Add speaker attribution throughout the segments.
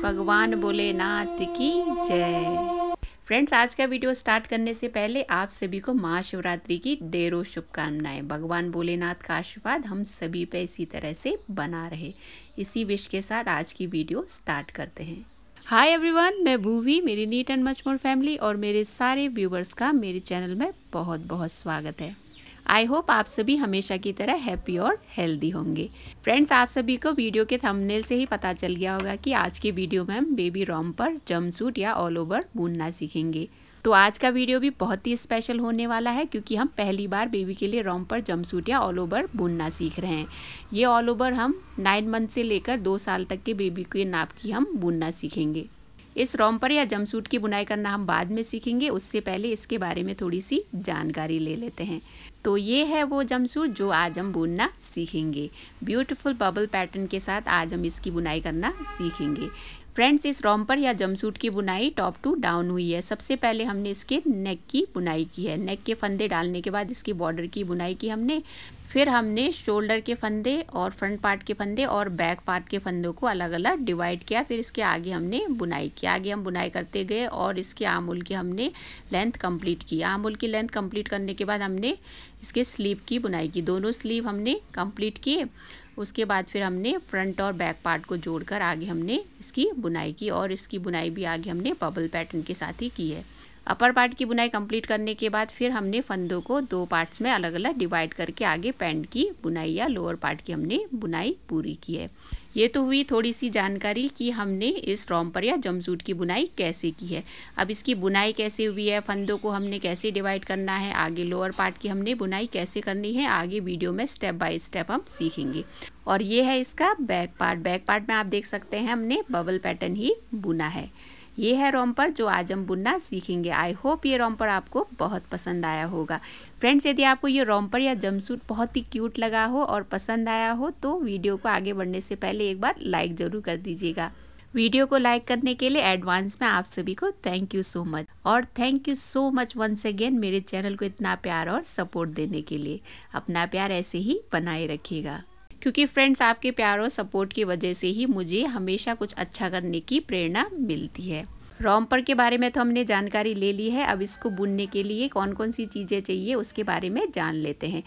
Speaker 1: भगवान भोलेनाथ की जय। फ्रेंड्स, आज का वीडियो स्टार्ट करने से पहले आप सभी को महाशिवरात्रि की ढेरों शुभकामनाएं। भगवान भोलेनाथ का आशीर्वाद हम सभी पे इसी तरह से बना रहे। इसी विश के साथ आज की वीडियो स्टार्ट करते हैं। हाय एवरीवन, मैं भूवी, मेरी neat and much more family और मेरे सारे व्यूवर्स का मेरे चैनल में बहुत बहुत स्वागत है। आई होप आप सभी हमेशा की तरह हैप्पी और हेल्दी होंगे। फ्रेंड्स, आप सभी को वीडियो के थंबनेल से ही पता चल गया होगा कि आज के वीडियो में हम बेबी रॉम्पर, जंपसूट या ऑल ओवर बुनना सीखेंगे। तो आज का वीडियो भी बहुत ही स्पेशल होने वाला है क्योंकि हम पहली बार बेबी के लिए रॉम्पर, जंपसूट या ऑल ओवर बुनना सीख रहे हैं। ये ऑल ओवर हम 9 मंथ से लेकर 2 साल तक के बेबी के नाप की हम बुनना सीखेंगे। इस रॉम्पर या जंपसूट की बुनाई करना हम बाद में सीखेंगे, उससे पहले इसके बारे में थोड़ी सी जानकारी ले लेते हैं। तो ये है वो जंपसूट जो आज हम बुनना सीखेंगे। ब्यूटीफुल बबल पैटर्न के साथ आज हम इसकी बुनाई करना सीखेंगे। फ्रेंड्स, इस रॉम्पर या जंपसूट की बुनाई टॉप टू डाउन हुई है। सबसे पहले हमने इसके नेक की बुनाई की है। नेक के फंदे डालने के बाद इसकी बॉर्डर की बुनाई की हमने। फिर हमने शोल्डर के फंदे और फ्रंट पार्ट के फंदे और बैक पार्ट के फंदों को अलग अलग डिवाइड किया। फिर इसके आगे हमने बुनाई की। आगे हम बुनाई करते गए और इसके आर्म होल की हमने लेंथ कंप्लीट की। आर्म होल की लेंथ कंप्लीट करने के बाद हमने इसके स्लीव की बुनाई की। दोनों स्लीव हमने कंप्लीट किए। उसके बाद फिर हमने फ्रंट और बैक पार्ट को जोड़कर आगे हमने इसकी बुनाई की और इसकी बुनाई भी आगे हमने बबल पैटर्न के साथ ही की है। अपर पार्ट की बुनाई कंप्लीट करने के बाद फिर हमने फंदों को 2 पार्ट्स में अलग अलग डिवाइड करके आगे पैंट की बुनाई या लोअर पार्ट की हमने बुनाई पूरी की है। ये तो हुई थोड़ी सी जानकारी कि हमने इस रॉम्पर या जंपसूट की बुनाई कैसे की है। अब इसकी बुनाई कैसे हुई है, फंदों को हमने कैसे डिवाइड करना है, आगे लोअर पार्ट की हमने बुनाई कैसे करनी है, आगे वीडियो में स्टेप बाय स्टेप हम सीखेंगे। और ये है इसका बैक पार्ट। बैक पार्ट में आप देख सकते हैं हमने बबल पैटर्न ही बुना है। ये है रॉम्पर जो आज हम बुनना सीखेंगे। आई होप ये रॉम्पर आपको बहुत पसंद आया होगा। फ्रेंड्स, यदि आपको ये रॉम्पर या जंपसूट बहुत ही क्यूट लगा हो और पसंद आया हो तो वीडियो को आगे बढ़ने से पहले एक बार लाइक ज़रूर कर दीजिएगा। वीडियो को लाइक करने के लिए एडवांस में आप सभी को थैंक यू सो मच। और thank you so much once again मेरे चैनल को इतना प्यार और सपोर्ट देने के लिए। अपना प्यार ऐसे ही बनाए रखिएगा क्योंकि फ्रेंड्स, आपके प्यार और सपोर्ट की वजह से ही मुझे हमेशा कुछ अच्छा करने की प्रेरणा मिलती है। रॉम्पर के बारे में तो हमने जानकारी ले ली है। अब इसको बुनने के लिए कौन कौन सी चीज़ें चाहिए उसके बारे में जान लेते हैं।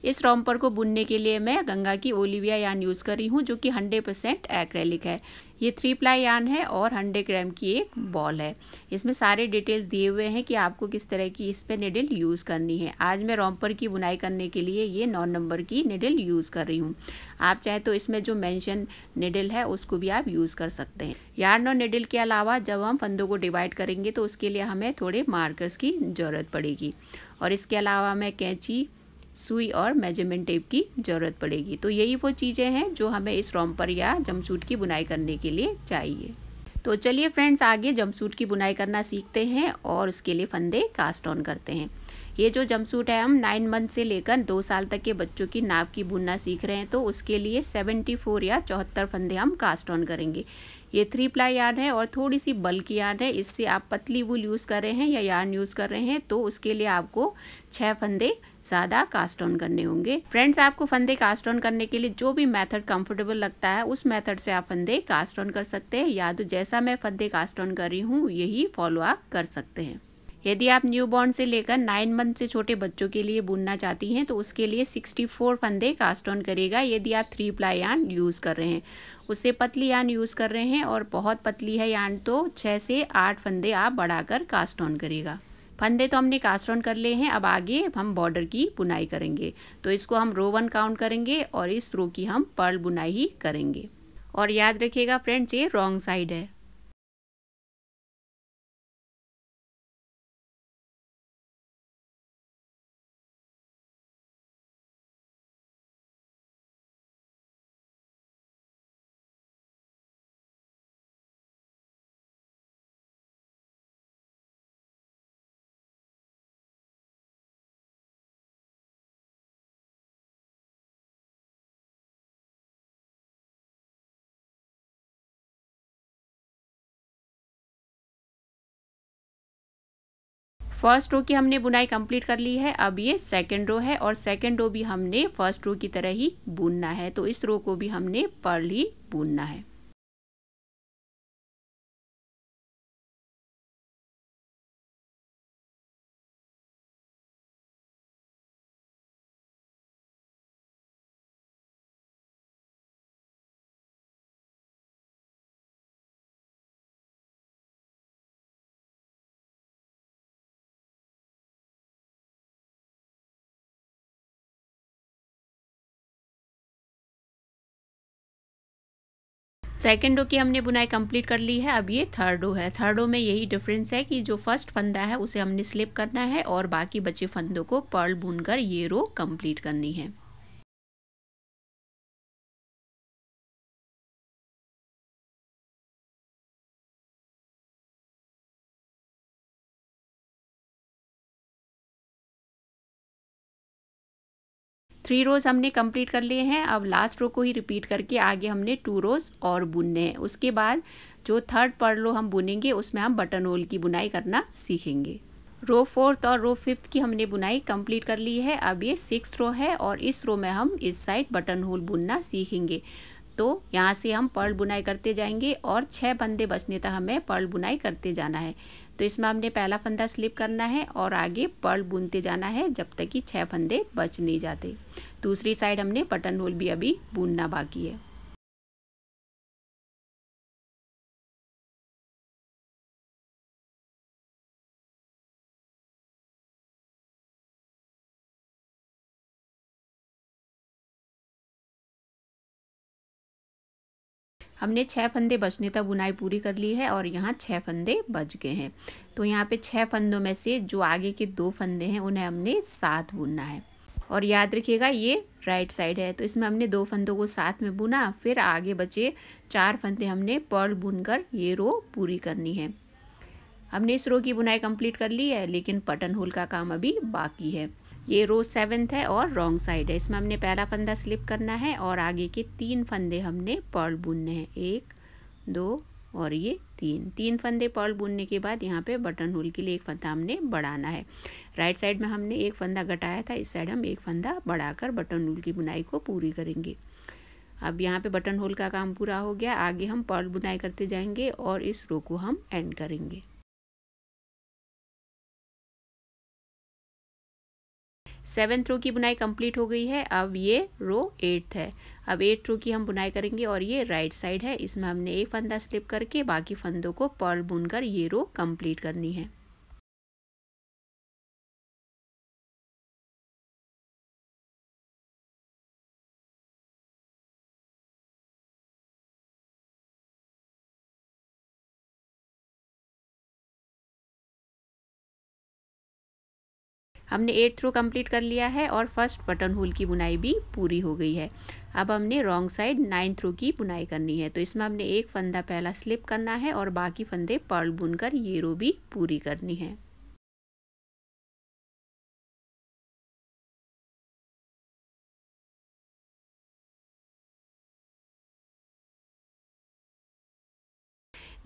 Speaker 1: इस रॉम्पर को बुनने के लिए मैं गंगा की ओलिविया यार्न यूज़ कर रही हूँ जो कि 100% एक्रेलिक है। ये 3 प्लाई यार्न है और 100 ग्राम की एक बॉल है। इसमें सारे डिटेल्स दिए हुए हैं कि आपको किस तरह की इस पर निडल यूज़ करनी है। आज मैं रॉम्पर की बुनाई करने के लिए ये 9 नंबर की निडल यूज़ कर रही हूँ। आप चाहे तो इसमें जो मेंशन निडल है उसको भी आप यूज़ कर सकते हैं। यार्न और निडल के अलावा जब हम फंदों को डिवाइड करेंगे तो उसके लिए हमें थोड़े मार्कर्स की ज़रूरत पड़ेगी और इसके अलावा हमें कैंची, सुई और मेजरमेंट टेप की ज़रूरत पड़ेगी। तो यही वो चीज़ें हैं जो हमें इस रॉम्पर या जंपसूट की बुनाई करने के लिए चाहिए। तो चलिए फ्रेंड्स, आगे जंपसूट की बुनाई करना सीखते हैं और उसके लिए फंदे कास्ट ऑन करते हैं। ये जो जंपसूट है हम 9 मंथ से लेकर 2 साल तक के बच्चों की नाप की बुनना सीख रहे हैं तो उसके लिए 74 या 74 फंदे हम कास्ट ऑन करेंगे। ये 3 प्लाई यार्न है और थोड़ी सी बल्कि यार्न है। इससे आप पतली वूल यूज़ कर रहे हैं या यार्न यूज़ कर रहे हैं तो उसके लिए आपको 6 फंदे ज़्यादा कास्ट ऑन करने होंगे। फ्रेंड्स, आपको फंदे कास्ट ऑन करने के लिए जो भी मेथड कंफर्टेबल लगता है उस मेथड से आप फंदे कास्ट ऑन कर सकते हैं या तो जैसा मैं फंदे कास्ट ऑन कर रही हूँ यही फॉलो आप कर सकते हैं। यदि आप न्यूबॉर्न से लेकर 9 मंथ से छोटे बच्चों के लिए बुनना चाहती हैं तो उसके लिए 64 फंदे कास्ट ऑन करेगा। यदि आप 3 प्लाई यार्न यूज़ कर रहे हैं, उससे पतली यार्न यूज़ कर रहे हैं और बहुत पतली है यार्न तो 6 से 8 फंदे आप बढ़ाकर कास्ट ऑन करेगा। फंदे तो हमने कास्ट ऑन कर लिए हैं। अब आगे हम बॉर्डर की बुनाई करेंगे तो इसको हम रो 1 काउंट करेंगे और इस रो की हम पर्ल बुनाई ही करेंगे। और याद रखिएगा फ्रेंड्स, ये रॉन्ग साइड है। फर्स्ट रो की हमने बुनाई कंप्लीट कर ली है। अब ये सेकंड रो है और सेकंड रो भी हमने फर्स्ट रो की तरह ही बुनना है तो इस रो को भी हमने पर्ल ही बुनना है। सेकेंड रो की हमने बुनाई कंप्लीट कर ली है। अब ये थर्ड रो है। थर्ड रो में यही डिफरेंस है कि जो फर्स्ट फंदा है उसे हमने स्लिप करना है और बाकी बचे फंदों को पर्ल बुनकर ये रो कंप्लीट करनी है। थ्री रोज़ हमने कंप्लीट कर लिए हैं। अब लास्ट रो को ही रिपीट करके आगे हमने 2 रोज़ और बुनने हैं। उसके बाद जो थर्ड पर्ल रो हम बुनेंगे उसमें हम बटन होल की बुनाई करना सीखेंगे। रो फोर्थ और रो फिफ्थ की हमने बुनाई कंप्लीट कर ली है। अब ये 6th रो है और इस रो में हम इस साइड बटन होल बुनना सीखेंगे। तो यहाँ से हम पर्ल बुनाई करते जाएंगे और 6 फंदे बचने तक हमें पर्ल बुनाई करते जाना है। तो इसमें हमने पहला फंदा स्लिप करना है और आगे पर्ल बुनते जाना है जब तक कि 6 फंदे बच नहीं जाते। दूसरी साइड हमने बटन होल भी अभी बुनना बाकी है। हमने 6 फंदे बचने तक बुनाई पूरी कर ली है और यहाँ 6 फंदे बच गए हैं। तो यहाँ पे 6 फंदों में से जो आगे के 2 फंदे हैं उन्हें हमने साथ बुनना है। और याद रखिएगा ये राइट साइड है, तो इसमें हमने 2 फंदों को साथ में बुना, फिर आगे बचे 4 फंदे हमने पर्ल बुनकर ये रो पूरी करनी है। हमने इस रो की बुनाई कंप्लीट कर ली है, लेकिन बटन होल का काम अभी बाकी है। ये रो 7th है और रॉन्ग साइड है। इसमें हमने पहला फंदा स्लिप करना है और आगे के 3 फंदे हमने पर्ल बुनने हैं। 1 2 और ये 3 फंदे पर्ल बुनने के बाद यहाँ पे बटन होल के लिए एक फंदा हमने बढ़ाना है। राइट साइड में हमने एक फंदा घटाया था, इस साइड हम एक फंदा बढ़ाकर बटन होल की बुनाई को पूरी करेंगे। अब यहाँ पे बटन होल का काम पूरा हो गया। आगे हम पर्ल बुनाई करते जाएंगे और इस रो को हम एंड करेंगे। 7th रो की बुनाई कंप्लीट हो गई है। अब ये रो 8th है। अब 8th रो की हम बुनाई करेंगे और ये राइट साइड है। इसमें हमने एक फंदा स्लिप करके बाकी फंदों को पर्ल बुनकर ये रो कंप्लीट करनी है। हमने 8th रो कंप्लीट कर लिया है और फर्स्ट बटन होल की बुनाई भी पूरी हो गई है। अब हमने रॉन्ग साइड 9th रो की बुनाई करनी है। तो इसमें हमने एक फंदा पहला स्लिप करना है और बाकी फंदे पर्ल बुनकर ये रो भी पूरी करनी है।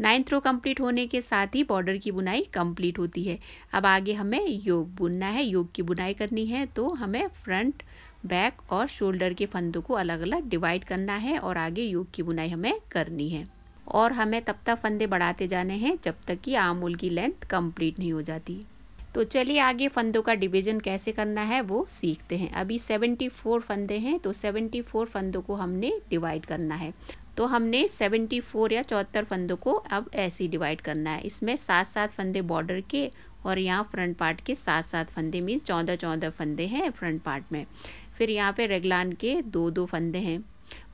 Speaker 1: नाइन्थ रो कंप्लीट होने के साथ ही बॉर्डर की बुनाई कंप्लीट होती है। अब आगे हमें योग बुनना है, योग की बुनाई करनी है। तो हमें फ्रंट, बैक और शोल्डर के फंदों को अलग अलग डिवाइड करना है और आगे योग की बुनाई हमें करनी है। और हमें तब तक फंदे बढ़ाते जाने हैं जब तक कि आर्म होल की लेंथ कंप्लीट नहीं हो जाती। तो चलिए आगे फंदों का डिवीज़न कैसे करना है वो सीखते हैं। अभी 74 फंदे हैं, तो 74 फंदों को हमने डिवाइड करना है। तो हमने 74 या 74 फंदों को अब ऐसे डिवाइड करना है। इसमें 7-7 फंदे बॉर्डर के और यहाँ फ्रंट पार्ट के 7-7 फंदे मीन 14-14 फंदे हैं फ्रंट पार्ट में। फिर यहाँ पे रेगलान के 2-2 फंदे हैं।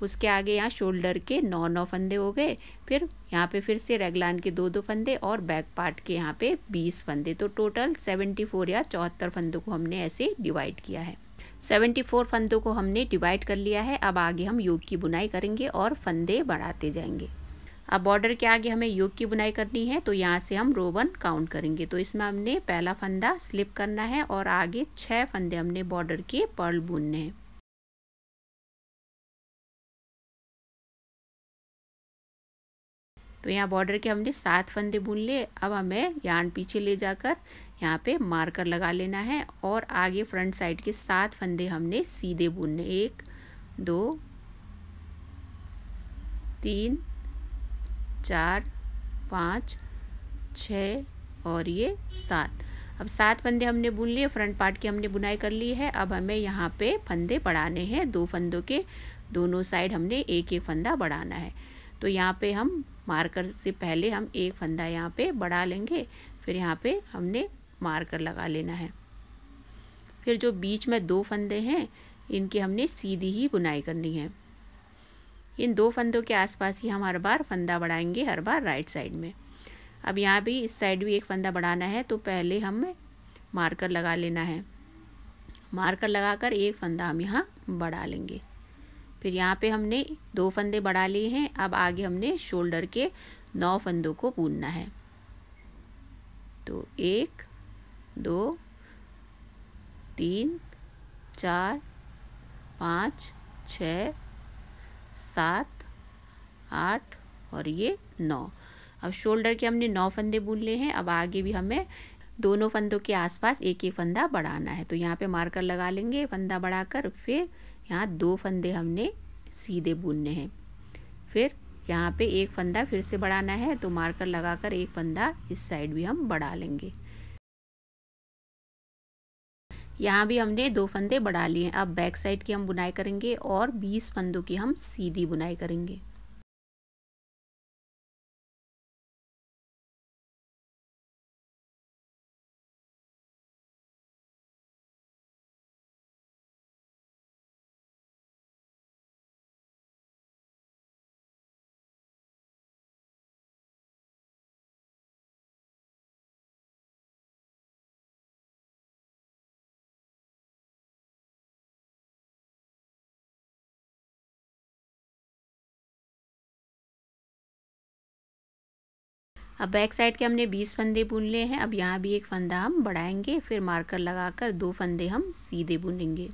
Speaker 1: उसके आगे यहाँ शोल्डर के 9-9 फंदे हो गए। फिर यहाँ पे फिर से रेगलान के 2-2 फंदे और बैक पार्ट के यहाँ पे 20 फंदे। तो टोटल 74 या 74 फंदों को हमने ऐसे डिवाइड किया है। 74 फंदों को हमने डिवाइड कर लिया है। अब आगे हम योग की बुनाई करेंगे और फंदे बढ़ाते जाएंगे। अब बॉर्डर के आगे हमें योग की बुनाई करनी है, तो यहाँ से हम रो 1 काउंट करेंगे। तो इसमें हमने पहला फंदा स्लिप करना है और आगे 6 फंदे हमने बॉर्डर के पर्ल बुनने हैं। तो यहाँ बॉर्डर के हमने 7 फंदे बुन लिए। अब हमें यार्न पीछे ले जाकर यहाँ पे मार्कर लगा लेना है और आगे फ्रंट साइड के 7 फंदे हमने सीधे बुनने। 1 2 3 4 5 6 और ये 7। अब 7 फंदे हमने बुन लिए, फ्रंट पार्ट की हमने बुनाई कर ली है। अब हमें यहाँ पे फंदे बढ़ाने हैं। 2 फंदों के दोनों साइड हमने एक एक फंदा बढ़ाना है। तो यहाँ पे हम मार्कर से पहले हम एक फंदा यहाँ पे बढ़ा लेंगे, फिर यहाँ पे हमने मार्कर लगा लेना है। फिर जो बीच में 2 फंदे हैं इनकी हमने सीधी ही बुनाई करनी है। इन 2 फंदों के आसपास ही हम हर बार फंदा बढ़ाएंगे, हर बार राइट साइड में। अब यहाँ भी इस साइड भी एक फंदा बढ़ाना है, तो पहले हमें मार्कर लगा लेना है। मार्कर लगाकर एक फंदा हम यहाँ बढ़ा लेंगे। फिर यहाँ पे हमने 2 फंदे बढ़ा लिए हैं। अब आगे हमने शोल्डर के 9 फंदों को बुनना है। तो 1 2 3 4 5 6 7 8 और ये 9। अब शोल्डर के हमने 9 फंदे बुन लिए हैं। अब आगे भी हमें दोनों फंदों के आसपास एक एक फंदा बढ़ाना है। तो यहाँ पे मार्कर लगा लेंगे फंदा बढ़ाकर। फिर यहाँ 2 फंदे हमने सीधे बुनने हैं। फिर यहाँ पे एक फंदा फिर से बढ़ाना है, तो मार्कर लगाकर एक फंदा इस साइड भी हम बढ़ा लेंगे। यहाँ भी हमने 2 फंदे बढ़ा लिए हैं। अब बैक साइड की हम बुनाई करेंगे और 20 फंदों की हम सीधी बुनाई करेंगे। अब बैक साइड के हमने 20 फंदे बुन लिए हैं। अब यहाँ भी एक फंदा हम बढ़ाएंगे, फिर मार्कर लगाकर 2 फंदे हम सीधे बुनेंगे।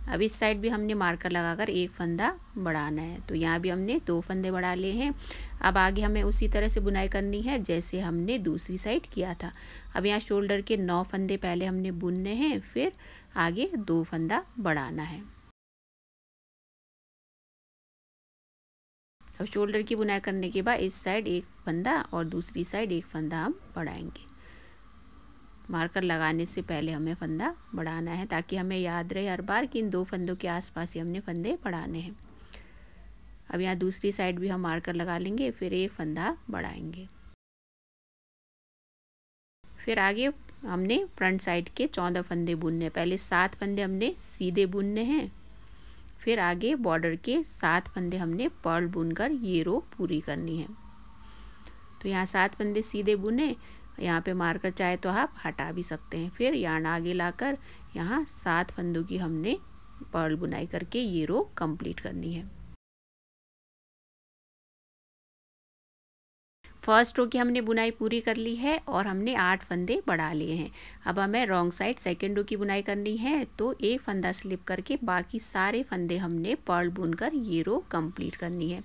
Speaker 1: अब इस साइड भी हमने मार्कर लगाकर एक फंदा बढ़ाना है, तो यहाँ भी हमने 2 फंदे बढ़ा लिए हैं। अब आगे हमें उसी तरह से बुनाई करनी है जैसे हमने दूसरी साइड किया था। अब यहाँ शोल्डर के 9 फंदे पहले हमने बुनने हैं, फिर आगे 2 फंदा बढ़ाना है। अब शोल्डर की बुनाई करने के बाद इस साइड एक फंदा और दूसरी साइड एक फंदा हम बढ़ाएंगे। मार्कर लगाने से पहले हमें फंदा बढ़ाना है, ताकि हमें याद रहे हर बार कि इन 2 फंदों के आसपास ही हमने फंदे बढ़ाने हैं। अब यहाँ दूसरी साइड भी हम मार्कर लगा लेंगे, फिर एक फंदा बढ़ाएंगे। फिर आगे हमने फ्रंट साइड के 14 फंदे बुनने। पहले 7 फंदे हमने सीधे बुनने हैं, फिर आगे बॉर्डर के 7 फंदे हमने पर्ल बुनकर ये रो पूरी करनी है। तो यहाँ 7 फंदे सीधे बुने। यहाँ पे मार्कर चाहे तो आप हटा भी सकते हैं। फिर यार्न आगे लाकर यहाँ 7 फंदों की हमने पर्ल बुनाई करके ये रो कंप्लीट करनी है। फर्स्ट रो की हमने बुनाई पूरी कर ली है और हमने 8 फंदे बढ़ा लिए हैं। अब हमें रॉन्ग साइड सेकेंड रो की बुनाई करनी है, तो एक फंदा स्लिप करके बाकी सारे फंदे हमने पर्ल बुनकर ये रो कंप्लीट करनी है।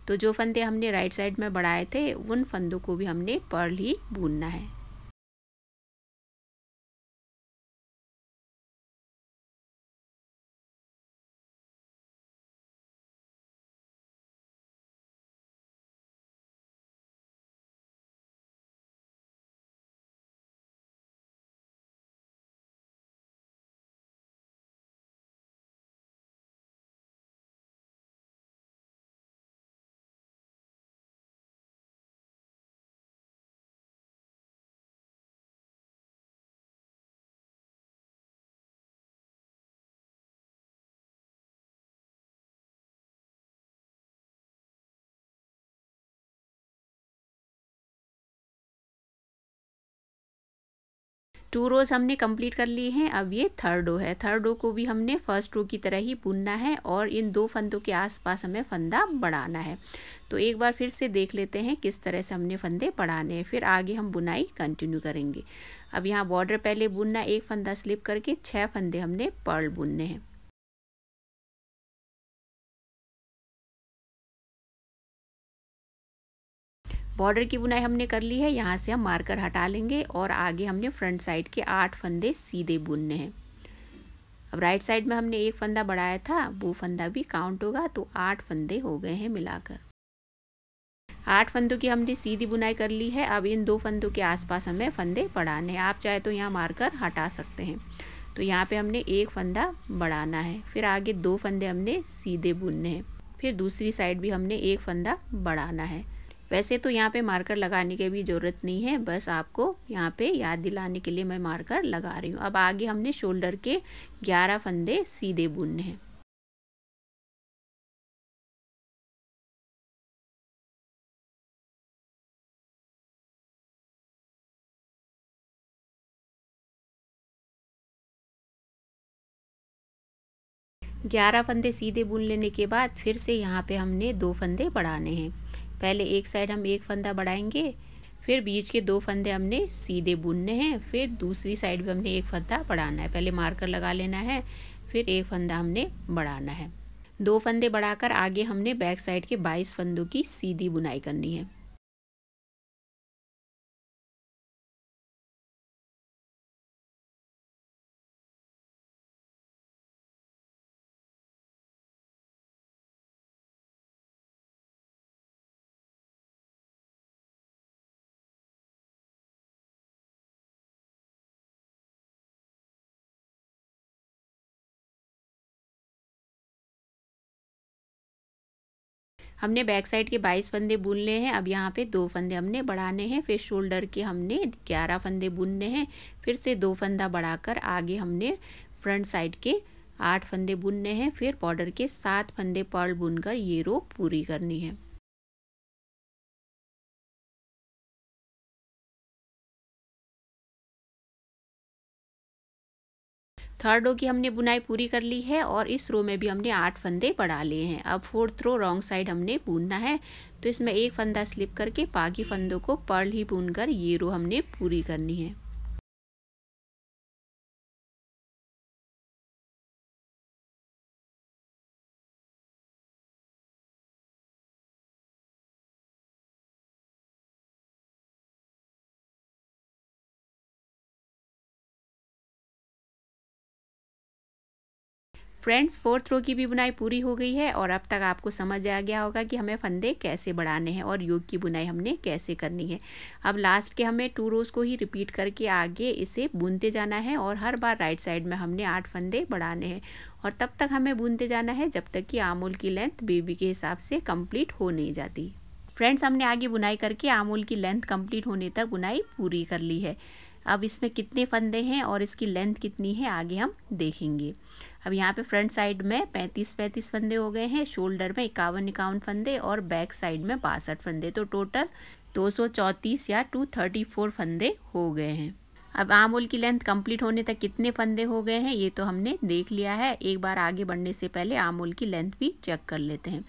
Speaker 1: तो जो फंदे हमने राइट साइड में बढ़ाए थे उन फंदों को भी हमने पर्ल ही बुनना है। टू रोज़ हमने कंप्लीट कर ली हैं। अब ये थर्ड रो है। थर्ड रो को भी हमने फर्स्ट रो की तरह ही बुनना है और इन 2 फंदों के आसपास हमें फंदा बढ़ाना है। तो एक बार फिर से देख लेते हैं किस तरह से हमने फंदे बढ़ाने हैं, फिर आगे हम बुनाई कंटिन्यू करेंगे। अब यहाँ बॉर्डर पहले बुनना, एक फंदा स्लिप करके 6 फंदे हमने पर्ल बुनने हैं। बॉर्डर की बुनाई हमने कर ली है। यहाँ से हम मार्कर हटा लेंगे और आगे हमने फ्रंट साइड के 8 फंदे सीधे बुनने हैं। अब राइट साइड में हमने एक फंदा बढ़ाया था, वो फंदा भी काउंट होगा, तो 8 फंदे हो गए हैं मिलाकर। 8 फंदों की हमने सीधी बुनाई कर ली है। अब इन 2 फंदों के आसपास हमें फंदे बढ़ाने हैं। आप चाहे तो यहाँ मार्कर हटा सकते हैं। तो यहाँ पे हमने एक फंदा बढ़ाना है, फिर आगे 2 फंदे हमने सीधे बुनने हैं, फिर दूसरी साइड भी हमने एक फंदा बढ़ाना है। वैसे तो यहाँ पे मार्कर लगाने की भी ज़रूरत नहीं है, बस आपको यहाँ पे याद दिलाने के लिए मैं मार्कर लगा रही हूँ। अब आगे हमने शोल्डर के 11 फंदे सीधे बुनने हैं। 11 फंदे सीधे बुन लेने के बाद फिर से यहाँ पे हमने 2 फंदे बढ़ाने हैं। पहले एक साइड हम एक फंदा बढ़ाएंगे, फिर बीच के 2 फंदे हमने सीधे बुनने हैं, फिर दूसरी साइड भी हमने एक फंदा बढ़ाना है। पहले मार्कर लगा लेना है, फिर एक फंदा हमने बढ़ाना है। 2 फंदे बढ़ाकर आगे हमने बैक साइड के 22 फंदों की सीधी बुनाई करनी है। हमने बैक साइड के 22 फंदे बुन लिए हैं। अब यहाँ पे 2 फंदे हमने बढ़ाने हैं, फिर शोल्डर के हमने 11 फंदे बुनने हैं, फिर से 2 फंदा बढ़ाकर आगे हमने फ्रंट साइड के 8 फंदे बुनने हैं, फिर बॉर्डर के 7 फंदे पर्ल बुनकर ये रो पूरी करनी है। थर्ड रो की हमने बुनाई पूरी कर ली है और इस रो में भी हमने 8 फंदे बढ़ा लिए हैं। अब फोर्थ रो रॉन्ग साइड हमने बुनना है, तो इसमें एक फंदा स्लिप करके बाकी फंदों को पर्ल ही बुनकर ये रो हमने पूरी करनी है। फ्रेंड्स, फोर्थ रो की भी बुनाई पूरी हो गई है और अब तक आपको समझ आ गया होगा कि हमें फंदे कैसे बढ़ाने हैं और योग की बुनाई हमने कैसे करनी है। अब लास्ट के हमें 2 रोज़ को ही रिपीट करके आगे इसे बुनते जाना है और हर बार राइट साइड में हमने 8 फंदे बढ़ाने हैं और तब तक हमें बुनते जाना है जब तक कि आमूल की लेंथ बेबी के हिसाब से कंप्लीट हो नहीं जाती। फ्रेंड्स, हमने आगे बुनाई करके आमूल की लेंथ कंप्लीट होने तक बुनाई पूरी कर ली है। अब इसमें कितने फंदे हैं और इसकी लेंथ कितनी है आगे हम देखेंगे। अब यहाँ पे फ्रंट साइड में 35 फंदे हो गए हैं, शोल्डर में 51 फंदे और बैक साइड में 62 फंदे, तो टोटल 234 या 234 फंदे हो गए हैं। अब आमूल की लेंथ कंप्लीट होने तक कितने फंदे हो गए हैं ये तो हमने देख लिया है। एक बार आगे बढ़ने से पहले आमूल की लेंथ भी चेक कर लेते हैं।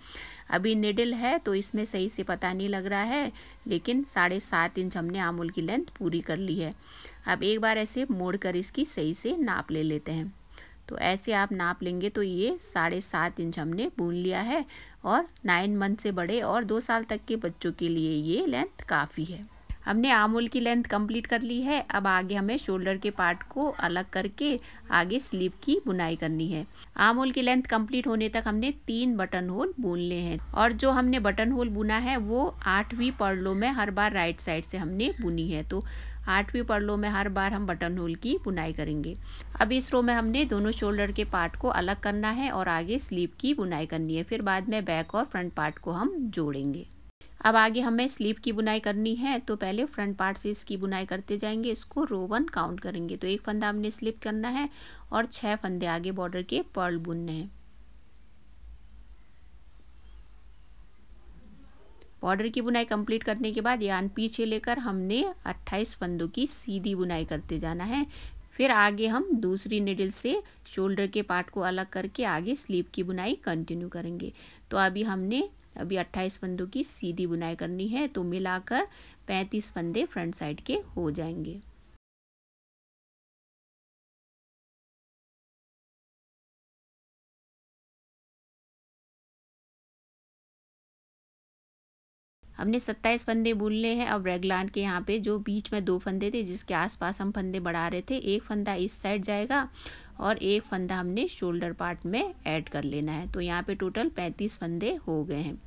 Speaker 1: अभी निडल है तो इसमें सही से पता नहीं लग रहा है, लेकिन 7.5 इंच हमने आमूल की लेंथ पूरी कर ली है। अब एक बार ऐसे मोड़कर इसकी सही से नाप ले लेते हैं। तो ऐसे आप नाप लेंगे तो ये 7.5 इंच हमने बुन लिया है और 9 मंथ से बड़े और 2 साल तक के बच्चों के लिए ये लेंथ काफ़ी है। हमने आमूल की लेंथ कंप्लीट कर ली है। अब आगे हमें शोल्डर के पार्ट को अलग करके आगे स्लीव की बुनाई करनी है। आमूल की लेंथ कंप्लीट होने तक हमने 3 बटन होल बुन लिए हैं और जो हमने बटन होल बुना है वो 8वीं पर्लों में हर बार राइट साइड से हमने बुनी है। तो 8वीं पर्लों में हर बार हम बटन होल की बुनाई करेंगे। अब इस रो में हमने दोनों शोल्डर के पार्ट को अलग करना है और आगे स्लीव की बुनाई करनी है। फिर बाद में बैक और फ्रंट पार्ट को हम जोड़ेंगे। अब आगे हमें स्लीव की बुनाई करनी है, तो पहले फ्रंट पार्ट से इसकी बुनाई करते जाएंगे। इसको रो 1 काउंट करेंगे। तो एक फंदा हमने स्लिप करना है और 6 फंदे आगे बॉर्डर के पर्ल बुनने हैं। बॉर्डर की बुनाई कंप्लीट करने के बाद यान पीछे लेकर हमने 28 फंदों की सीधी बुनाई करते जाना है। फिर आगे हम दूसरी निडल से शोल्डर के पार्ट को अलग करके आगे स्लीव की बुनाई कंटिन्यू करेंगे। तो अभी 28 फंदों की सीधी बुनाई करनी है, तो मिलाकर 35 फंदे फ्रंट साइड के हो जाएंगे। हमने 27 फंदे बुन लिए हैं। अब रेगलान के यहाँ पे जो बीच में 2 फंदे थे जिसके आसपास हम फंदे बढ़ा रहे थे, एक फंदा इस साइड जाएगा और एक फंदा हमने शोल्डर पार्ट में ऐड कर लेना है। तो यहाँ पे टोटल 35 फंदे हो गए हैं।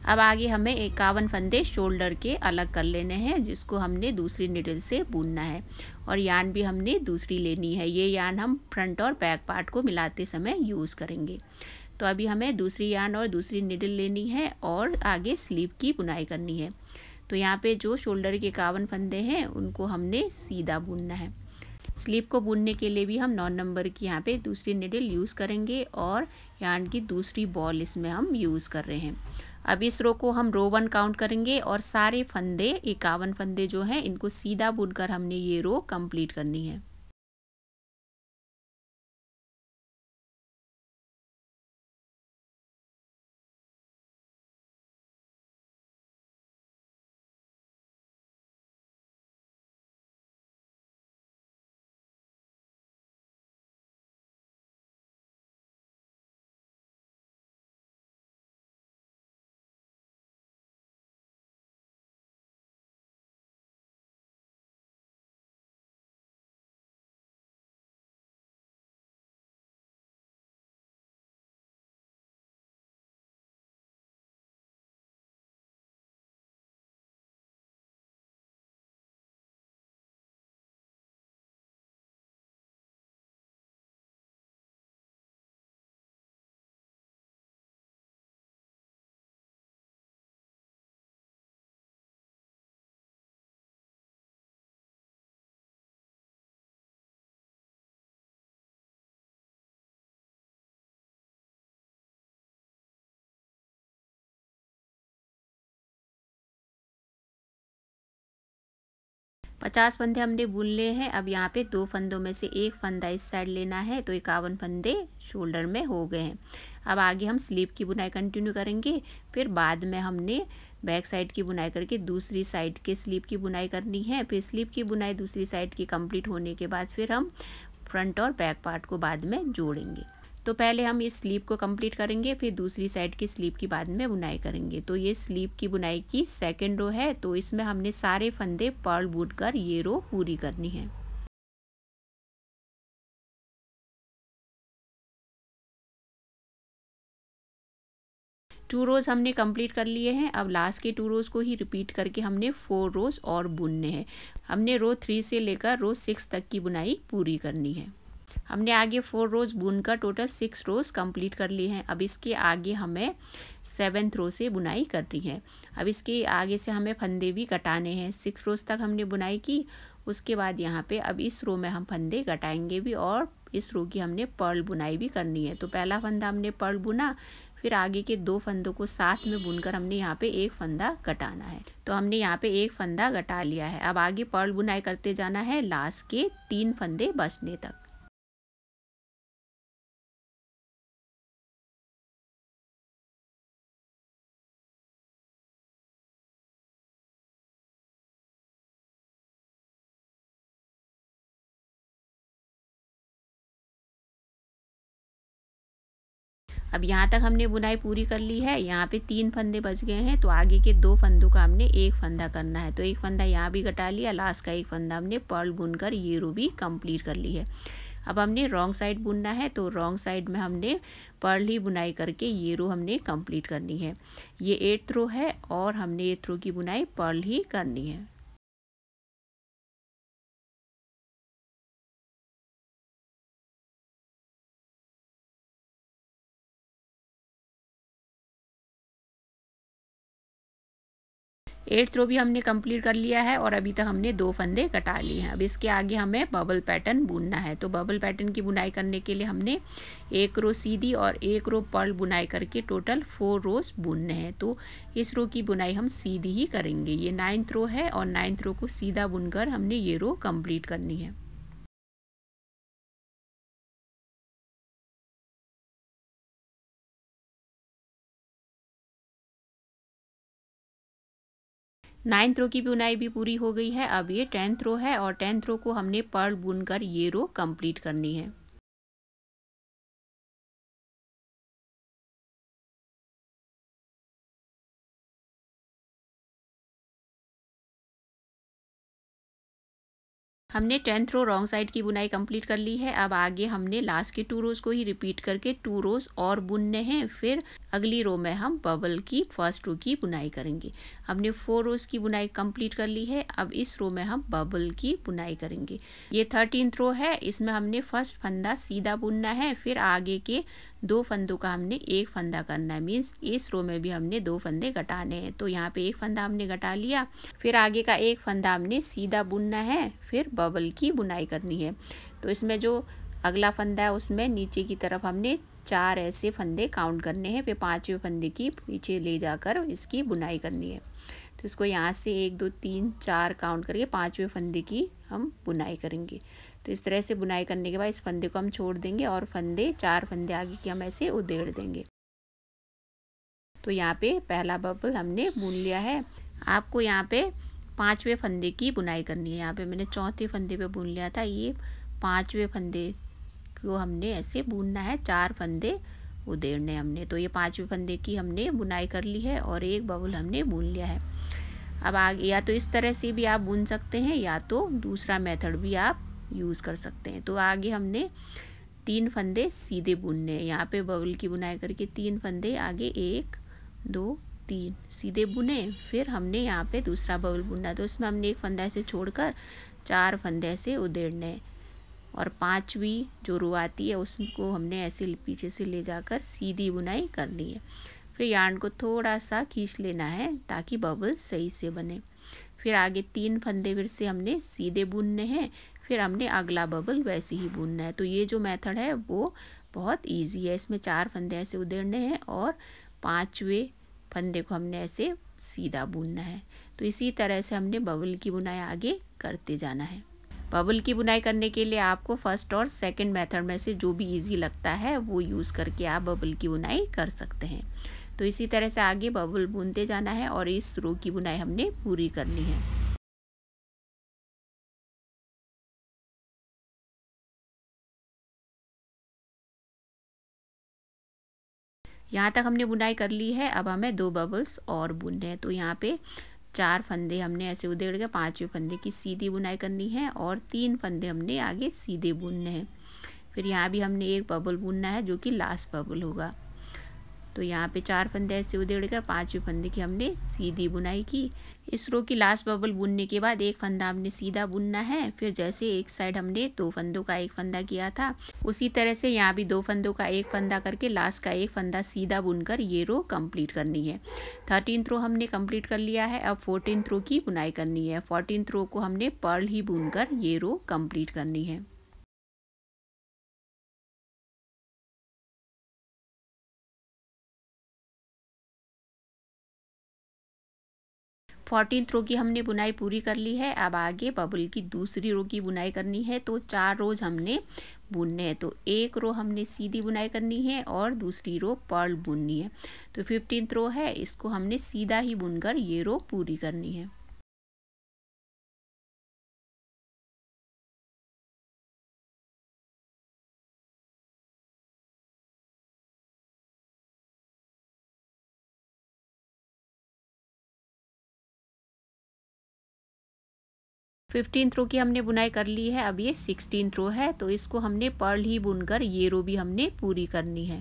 Speaker 1: अब आगे हमें 51 फंदे शोल्डर के अलग कर लेने हैं, जिसको हमने दूसरी निडल से बुनना है और यान भी हमने दूसरी लेनी है। ये यान हम फ्रंट और बैक पार्ट को मिलाते समय यूज़ करेंगे। तो अभी हमें दूसरी यान और दूसरी निडल लेनी है और आगे स्लीव की बुनाई करनी है। तो यहाँ पे जो शोल्डर के 51 फंदे हैं उनको हमने सीधा बुनना है। स्लीव को बुनने के लिए भी हम 9 नंबर की यहाँ पे दूसरी निडल यूज़ करेंगे और यान की दूसरी बॉल इसमें हम यूज़ कर रहे हैं। अब इस रो को हम रो 1 काउंट करेंगे और सारे फंदे 51 फंदे जो हैं इनको सीधा बुनकर हमने ये रो कंप्लीट करनी है। 50 फंदे हमने बुन लिए हैं। अब यहाँ पे 2 फंदों में से एक फंदा इस साइड लेना है, तो 51 फंदे शोल्डर में हो गए हैं। अब आगे हम स्लीव की बुनाई कंटिन्यू करेंगे। फिर बाद में हमने बैक साइड की बुनाई करके दूसरी साइड के स्लीव की बुनाई करनी है। फिर स्लीव की बुनाई दूसरी साइड की कंप्लीट होने के बाद फिर हम फ्रंट और बैक पार्ट को बाद में जोड़ेंगे। तो पहले हम इस स्लीव को कंप्लीट करेंगे, फिर दूसरी साइड की स्लीव की बाद में बुनाई करेंगे। तो ये स्लीव की बुनाई की सेकंड रो है, तो इसमें हमने सारे फंदे पर्ल बुन कर ये रो पूरी करनी है। टू रोज़ हमने कंप्लीट कर लिए हैं। अब लास्ट के 2 रोज़ को ही रिपीट करके हमने 4 रोज़ और बुनने हैं। हमने रो 3 से लेकर रो 6 तक की बुनाई पूरी करनी है। हमने आगे 4 रोज़ बुनकर टोटल 6 रोज़ कंप्लीट कर ली हैं। अब इसके आगे हमें 7th रो से बुनाई करनी है। अब इसके आगे से हमें फंदे भी कटाने हैं। 6 रोज़ तक हमने बुनाई की, उसके बाद यहाँ पे अब इस रो में हम फंदे कटाएंगे भी और इस रो की हमने पर्ल बुनाई भी करनी है। तो पहला फंदा हमने पर्ल बुना, फिर आगे के 2 फंदों को साथ में बुनकर हमने यहाँ पे एक फंदा कटाना है। तो हमने यहाँ पे एक फंदा कटा लिया है। अब आगे पर्ल बुनाई करते जाना है लास्ट के 3 फंदे बचने तक। अब यहाँ तक हमने बुनाई पूरी कर ली है। यहाँ पे 3 फंदे बच गए हैं, तो आगे के 2 फंदों का हमने एक फंदा करना है। तो एक फंदा यहाँ भी कटा लिया, लास्ट का एक फंदा हमने पर्ल बुनकर ये रो भी कंप्लीट कर ली है। अब हमने रॉन्ग साइड बुनना है, तो रॉन्ग साइड में हमने पर्ल ही बुनाई करके ये रो हमने कंप्लीट करनी है। ये 8th रो है और हमने 8th रो की बुनाई पर्ल ही करनी है। एट्थ रो भी हमने कंप्लीट कर लिया है और अभी तक हमने 2 फंदे कटा लिए हैं। अब इसके आगे हमें बबल पैटर्न बुनना है। तो बबल पैटर्न की बुनाई करने के लिए हमने 1 रो सीधी और 1 रो पर्ल बुनाई करके टोटल 4 रोज बुनने हैं। तो इस रो की बुनाई हम सीधी ही करेंगे। ये 9th रो है और 9th रो को सीधा बुनकर हमने ये रो कंप्लीट करनी है। नाइन्थ रो की बुनाई भी पूरी हो गई है। अब ये 10th रो है और 10th रो को हमने पर्ल बुनकर ये रो कंप्लीट करनी है। हमने 10th रो रॉन्ग साइड की बुनाई कंप्लीट कर ली है। अब आगे हमने लास्ट के 2 रोज को ही रिपीट करके 2 रोज और बुनने हैं। फिर अगली रो में हम बबल की फर्स्ट रो की बुनाई करेंगे। हमने 4 रोज की बुनाई कंप्लीट कर ली है। अब इस रो में हम बबल की बुनाई करेंगे। ये 13th रो है, इसमें हमने फर्स्ट फंदा सीधा बुनना है। फिर आगे के 2 फंदों का हमने एक फंदा करना है। मीन्स इस रो में भी हमने 2 फंदे घटाने हैं। तो यहाँ पे एक फंदा हमने घटा लिया, फिर आगे का एक फंदा हमने सीधा बुनना है। फिर बबल की बुनाई करनी है। तो इसमें जो अगला फंदा है उसमें नीचे की तरफ हमने 4 ऐसे फंदे काउंट करने हैं। फिर 5वें फंदे की पीछे ले जाकर इसकी बुनाई करनी है। तो इसको यहाँ से 1 2 3 4 काउंट करके 5वें फंदे की हम बुनाई करेंगे। तो इस तरह से बुनाई करने के बाद इस फंदे को हम छोड़ देंगे और 4 फंदे आगे की हम ऐसे उधेड़ देंगे। तो यहाँ पे पहला बबल हमने बुन लिया है। आपको यहाँ पे 5वें फंदे की बुनाई करनी है। यहाँ पे मैंने 4थे फंदे पे बुन लिया था। ये 5वें फंदे को हमने ऐसे बुनना है, 4 फंदे उधेड़ने हमने। तो ये 5वें फंदे की हमने बुनाई कर ली है और एक बबल हमने बुन लिया है। अब आगे या तो इस तरह से भी आप बुन सकते हैं या तो दूसरा मेथड भी आप यूज़ कर सकते हैं। तो आगे हमने 3 फंदे सीधे बुनने हैं। यहाँ पे बबल की बुनाई करके 3 फंदे आगे 1 2 3 सीधे बुने। फिर हमने यहाँ पे दूसरा बबल बुनना, तो इसमें हमने एक फंदा ऐसे छोड़कर 4 फंदे ऐसे उधेड़ने हैं और 5वीं जो रो आती है उसको हमने ऐसे पीछे से ले जाकर सीधी बुनाई करनी है। फिर यार्न को थोड़ा सा खींच लेना है ताकि बबल सही से बने। फिर आगे 3 फंदे फिर से हमने सीधे बुनने हैं। फिर हमने अगला बबल वैसे ही बुनना है। तो ये जो मेथड है वो बहुत इजी है। इसमें 4 फंदे ऐसे उधेड़ने हैं और 5वें फंदे को हमने ऐसे सीधा बुनना है। तो तो इसी तरह से हमने बबल की बुनाई आगे करते जाना है। बबल की बुनाई करने के लिए आपको फर्स्ट और सेकंड मेथड में से जो भी इजी लगता है वो यूज़ करके आप बबल की बुनाई कर सकते हैं। तो इसी तरह से आगे बबल बुनते जाना है और इस रो की बुनाई हमने पूरी करनी है। यहाँ तक हमने बुनाई कर ली है। अब हमें 2 बबल्स और बुनने हैं। तो यहाँ पे 4 फंदे हमने ऐसे उधेड़ के 5वें फंदे की सीधी बुनाई करनी है और 3 फंदे हमने आगे सीधे बुनने हैं। फिर यहाँ भी हमने एक बबल बुनना है जो कि लास्ट बबल होगा। तो यहाँ पे 4 फंदे ऐसे उधेड़ कर 5वें फंदे की हमने सीधी बुनाई की। इस रो की लास्ट बबल बुनने के बाद एक फंदा हमने सीधा बुनना है। फिर जैसे एक साइड हमने 2 फंदों का एक फंदा किया था, उसी तरह से यहाँ भी 2 फंदों का एक फंदा करके लास्ट का एक फंदा सीधा बुनकर ये रो कंप्लीट करनी है। 13th रो हमने कंप्लीट कर लिया है। अब 14th रो की बुनाई करनी है। 14th रो को हमने पर्ल ही बुनकर ये रो कंप्लीट करनी है। फोर्टीनथ रो की हमने बुनाई पूरी कर ली है। अब आगे बबल की दूसरी रो की बुनाई करनी है। तो 4 रोज हमने बुनने हैं। तो एक रो हमने सीधी बुनाई करनी है और दूसरी रो पर्ल बुननी है। तो 15th रो है, इसको हमने सीधा ही बुनकर ये रो पूरी करनी है। फिफ्टीनथ रो की हमने बुनाई कर ली है। अब ये 16th रो है, तो इसको हमने पर्ल ही बुनकर ये रो भी हमने पूरी करनी है।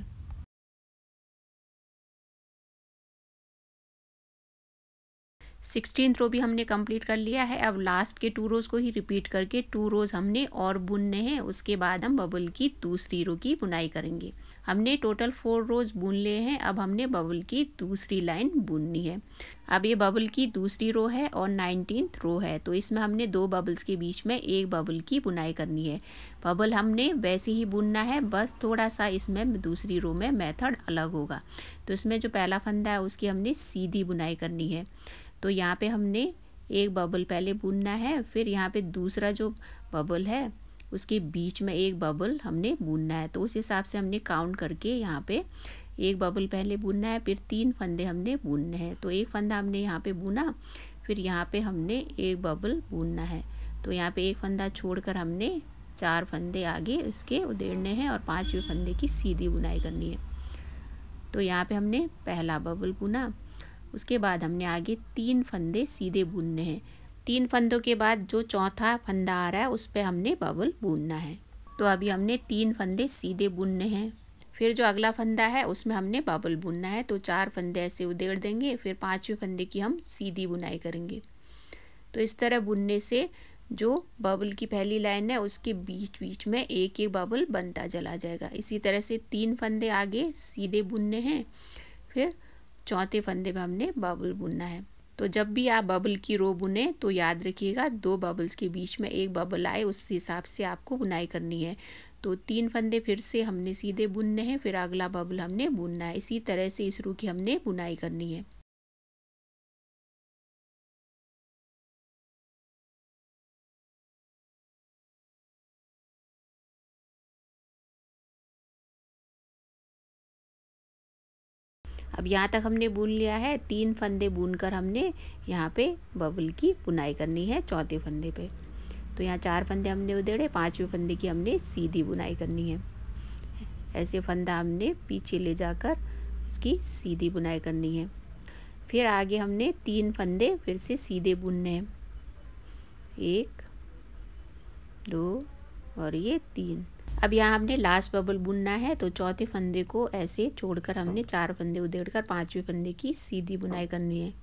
Speaker 1: 16th रो भी हमने कंप्लीट कर लिया है। अब लास्ट के 2 रोज़ को ही रिपीट करके 2 रोज़ हमने और बुनने हैं। उसके बाद हम बबल की दूसरी रो की बुनाई करेंगे। हमने टोटल 4 रोज़ बुन लिए हैं। अब हमने बबल की दूसरी लाइन बुननी है। अब ये बबल की दूसरी रो है और 19th रो है, तो इसमें हमने 2 बबल्स के बीच में एक बबल की बुनाई करनी है। बबल हमने वैसे ही बुनना है, बस थोड़ा सा इसमें दूसरी रो में मेथड अलग होगा। तो इसमें जो पहला फंदा है उसकी हमने सीधी बुनाई करनी है। तो यहाँ पे हमने एक बबल पहले बुनना है। फिर यहाँ पे दूसरा जो बबल है उसके बीच में एक बबल हमने बुनना है। तो उस हिसाब से हमने काउंट करके यहाँ पे एक बबल पहले बुनना है, फिर 3 फंदे हमने बुनने हैं। तो एक फंदा हमने यहाँ पे बुना, फिर यहाँ पे हमने एक बबल बुनना है। तो यहाँ पे एक फंदा छोड़कर हमने 4 फंदे आगे उसके उधेड़ने हैं और 5वें फंदे की सीधी बुनाई करनी है। तो यहाँ पे हमने पहला बबल बुना, उसके बाद हमने आगे 3 फंदे सीधे बुनने हैं। 3 फंदों के बाद जो चौथा फंदा आ रहा है उस पे हमने बबल बुनना है। तो अभी हमने 3 फंदे सीधे बुनने हैं। फिर जो अगला फंदा है उसमें हमने बबल बुनना है। तो 4 फंदे ऐसे उधेड़ देंगे, फिर 5वें फंदे की हम सीधी बुनाई करेंगे। तो इस तरह बुनने से जो बबल की पहली लाइन है उसके बीच बीच में एक एक बबल बनता चला जाएगा। इसी तरह से 3 फंदे आगे सीधे बुनने हैं, फिर चौथे फंदे में हमने बबल बुनना है। तो जब भी आप बबल की रो बुने तो याद रखिएगा 2 बबल्स के बीच में एक बबल आए, उस हिसाब से आपको बुनाई करनी है। तो 3 फंदे फिर से हमने सीधे बुनने हैं, फिर अगला बबल हमने बुनना है। इसी तरह से इस रो की हमने बुनाई करनी है। अब यहाँ तक हमने बुन लिया है। 3 फंदे बुनकर हमने यहाँ पे बबल की बुनाई करनी है चौथे फंदे पे। तो यहाँ 4 फंदे हमने उधेड़े, 5वें फंदे की हमने सीधी बुनाई करनी है। ऐसे फंदा हमने पीछे ले जाकर इसकी सीधी बुनाई करनी है। फिर आगे हमने 3 फंदे फिर से सीधे बुनने हैं, 1 2 और ये 3। अब यहाँ हमने लास्ट बबल बुनना है। तो चौथे फंदे को ऐसे छोड़कर हमने 4 फंदे उधेड़कर 5वें फंदे की सीधी बुनाई करनी है।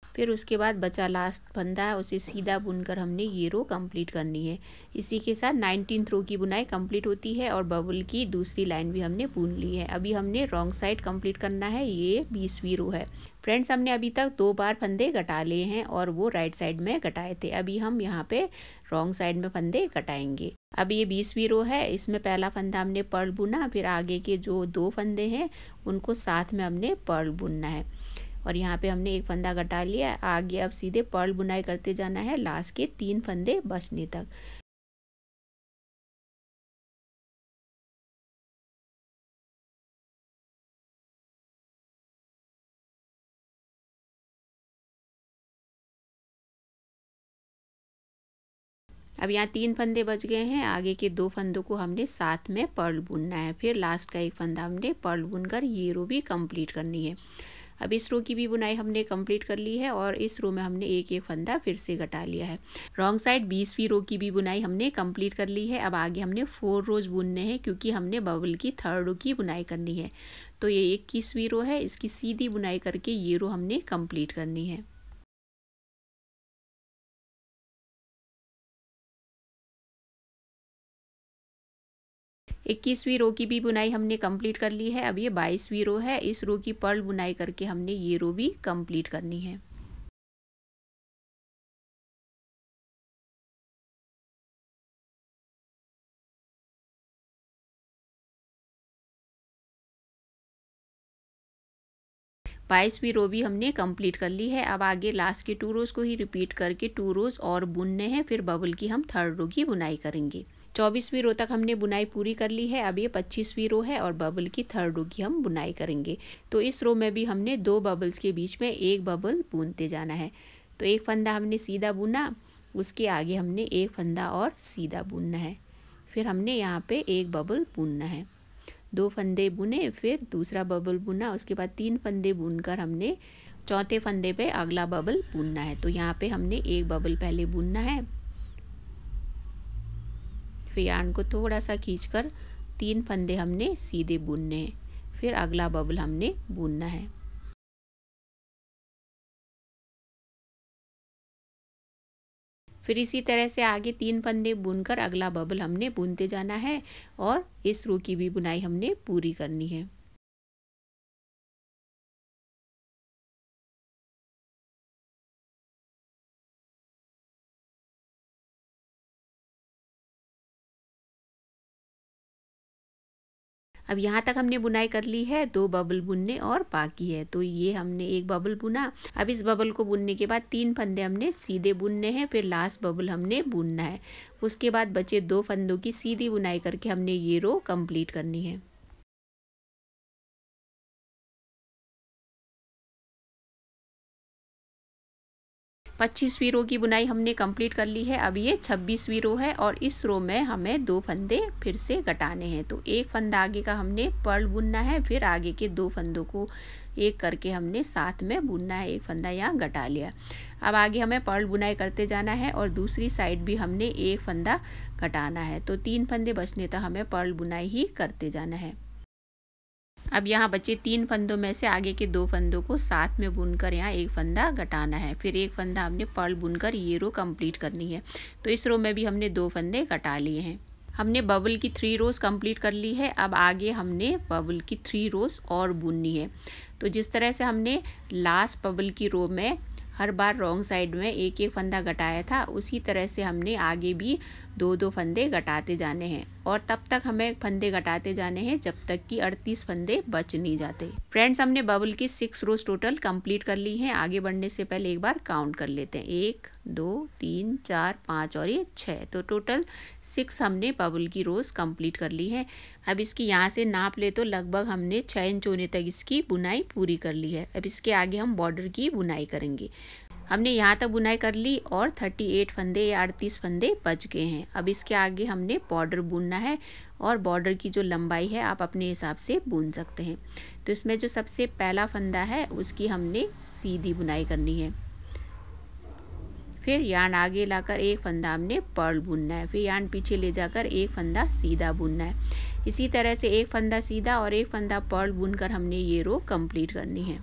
Speaker 1: फिर उसके बाद बचा लास्ट फंदा है, उसे सीधा बुनकर हमने ये रो कंप्लीट करनी है। इसी के साथ 19th रो की बुनाई कंप्लीट होती है और बबल की दूसरी लाइन भी हमने बुन ली है। अभी हमने रॉन्ग साइड कंप्लीट करना है, ये 20वीं रो है। फ्रेंड्स, हमने अभी तक 2 बार फंदे कटा लिए हैं और वो राइट साइड में कटाए थे। अभी हम यहाँ पे रॉन्ग साइड में फंदे कटाएंगे। अब ये 20वीं रो है, इसमें पहला फंदा हमने पर्ल बुना, फिर आगे के जो 2 फंदे हैं उनको साथ में हमने पर्ल बुनना है। और यहाँ पे हमने एक फंदा घटा लिया। आगे अब सीधे पर्ल बुनाई करते जाना है लास्ट के 3 फंदे बचने तक। अब यहाँ 3 फंदे बच गए हैं। आगे के 2 फंदों को हमने साथ में पर्ल बुनना है। फिर लास्ट का एक फंदा हमने पर्ल बुनकर ये रो भी कंप्लीट करनी है। अब इस रो की भी बुनाई हमने कंप्लीट कर ली है और इस रो में हमने एक एक फंदा फिर से घटा लिया है। रॉन्ग साइड 20वीं रो की भी बुनाई हमने कंप्लीट कर ली है। अब आगे हमने 4 रोज बुनने हैं क्योंकि हमने बबल की 3rd रो की बुनाई करनी है। तो ये 21वीं रो है, इसकी सीधी बुनाई करके ये रो हमने कंप्लीट करनी है। 21वीं रो की भी बुनाई हमने कंप्लीट कर ली है। अब ये 22वीं रो है। इस रो की पर्ल बुनाई करके हमने ये रो भी कंप्लीट करनी है। बाईसवीं रो भी हमने कंप्लीट कर ली है। अब आगे लास्ट के 2 रोज को ही रिपीट करके 2 रोज और बुनने हैं। फिर बबल की हम 3rd रो की बुनाई करेंगे। 24वीं रो तक हमने बुनाई पूरी कर ली है। अब ये 25वीं रो है और बबल की 3rd रो की हम बुनाई करेंगे। तो इस रो में भी हमने 2 बबल्स के बीच में एक बबल बुनते जाना है। तो एक फंदा हमने सीधा बुना, उसके आगे हमने एक फंदा और सीधा बुनना है। फिर हमने यहाँ पे एक बबल बुनना है। 2 फंदे बुने, फिर दूसरा बबल बुना, उसके बाद 3 फंदे बुनकर हमने चौथे फंदे पे अगला बबल बुनना है। तो यहाँ पे हमने एक बबल पहले बुनना है। फिर यार्न को थोड़ा सा खींचकर 3 फंदे हमने सीधे बुनने हैं। फिर अगला बबल हमने बुनना है। फिर इसी तरह से आगे 3 फंदे बुनकर अगला बबल हमने बुनते जाना है और इस रो की भी बुनाई हमने पूरी करनी है। अब यहाँ तक हमने बुनाई कर ली है, 2 बबल बुनने और बाकी है। तो ये हमने एक बबल बुना। अब इस बबल को बुनने के बाद 3 फंदे हमने सीधे बुनने हैं। फिर लास्ट बबल हमने बुनना है। उसके बाद बचे 2 फंदों की सीधी बुनाई करके हमने ये रो कंप्लीट करनी है। 25वीं रो की बुनाई हमने कंप्लीट कर ली है। अब ये 26वीं रो है और इस रो में हमें 2 फंदे फिर से घटाने हैं। तो एक फंदा आगे का हमने पर्ल बुनना है। फिर आगे के 2 फंदों को एक करके हमने साथ में बुनना है। एक फंदा यहाँ घटा लिया। अब आगे हमें पर्ल बुनाई करते जाना है और दूसरी साइड भी हमने एक फंदा घटाना है। तो 3 फंदे बचने तक हमें पर्ल बुनाई ही करते जाना है। अब यहाँ बचे 3 फंदों में से आगे के 2 फंदों को साथ में बुनकर यहाँ एक फंदा घटाना है। फिर एक फंदा हमने पर्ल बुनकर ये रो कंप्लीट करनी है। तो इस रो में भी हमने 2 फंदे घटा लिए हैं। हमने बबल की 3 रोज कंप्लीट कर ली है। अब आगे हमने बबल की 3 रोज और बुननी है। तो जिस तरह से हमने लास्ट बबल की रो में हर बार रॉन्ग साइड में एक एक फंदा घटाया था, उसी तरह से हमने आगे भी 2-2 फंदे घटाते जाने हैं और तब तक हमें फंदे घटाते जाने हैं जब तक कि 38 फंदे बच नहीं जाते। फ्रेंड्स, हमने बबल की 6 रोज टोटल कंप्लीट कर ली हैं। आगे बढ़ने से पहले एक बार काउंट कर लेते हैं। 1 2 3 4 5 और ये 6। तो टोटल 6 हमने बबल की रोज कंप्लीट कर ली है। अब इसकी यहाँ से नाप ले तो लगभग हमने 6 इंच होने तक इसकी बुनाई पूरी कर ली है। अब इसके आगे हम बॉर्डर की बुनाई करेंगे। हमने यहाँ तक बुनाई कर ली और 38 फंदे या 38 फंदे बच गए हैं। अब इसके आगे हमने बॉर्डर बुनना है और बॉर्डर की जो लंबाई है आप अपने हिसाब से बुन सकते हैं। तो इसमें जो सबसे पहला फंदा है उसकी हमने सीधी बुनाई करनी है। फिर यार्न आगे लाकर एक फंदा हमने पर्ल बुनना है। फिर यार्न पीछे ले जाकर एक फंदा सीधा बुनना है। इसी तरह से एक फंदा सीधा और एक फंदा पर्ल बुनकर हमने ये रो कंप्लीट करनी है।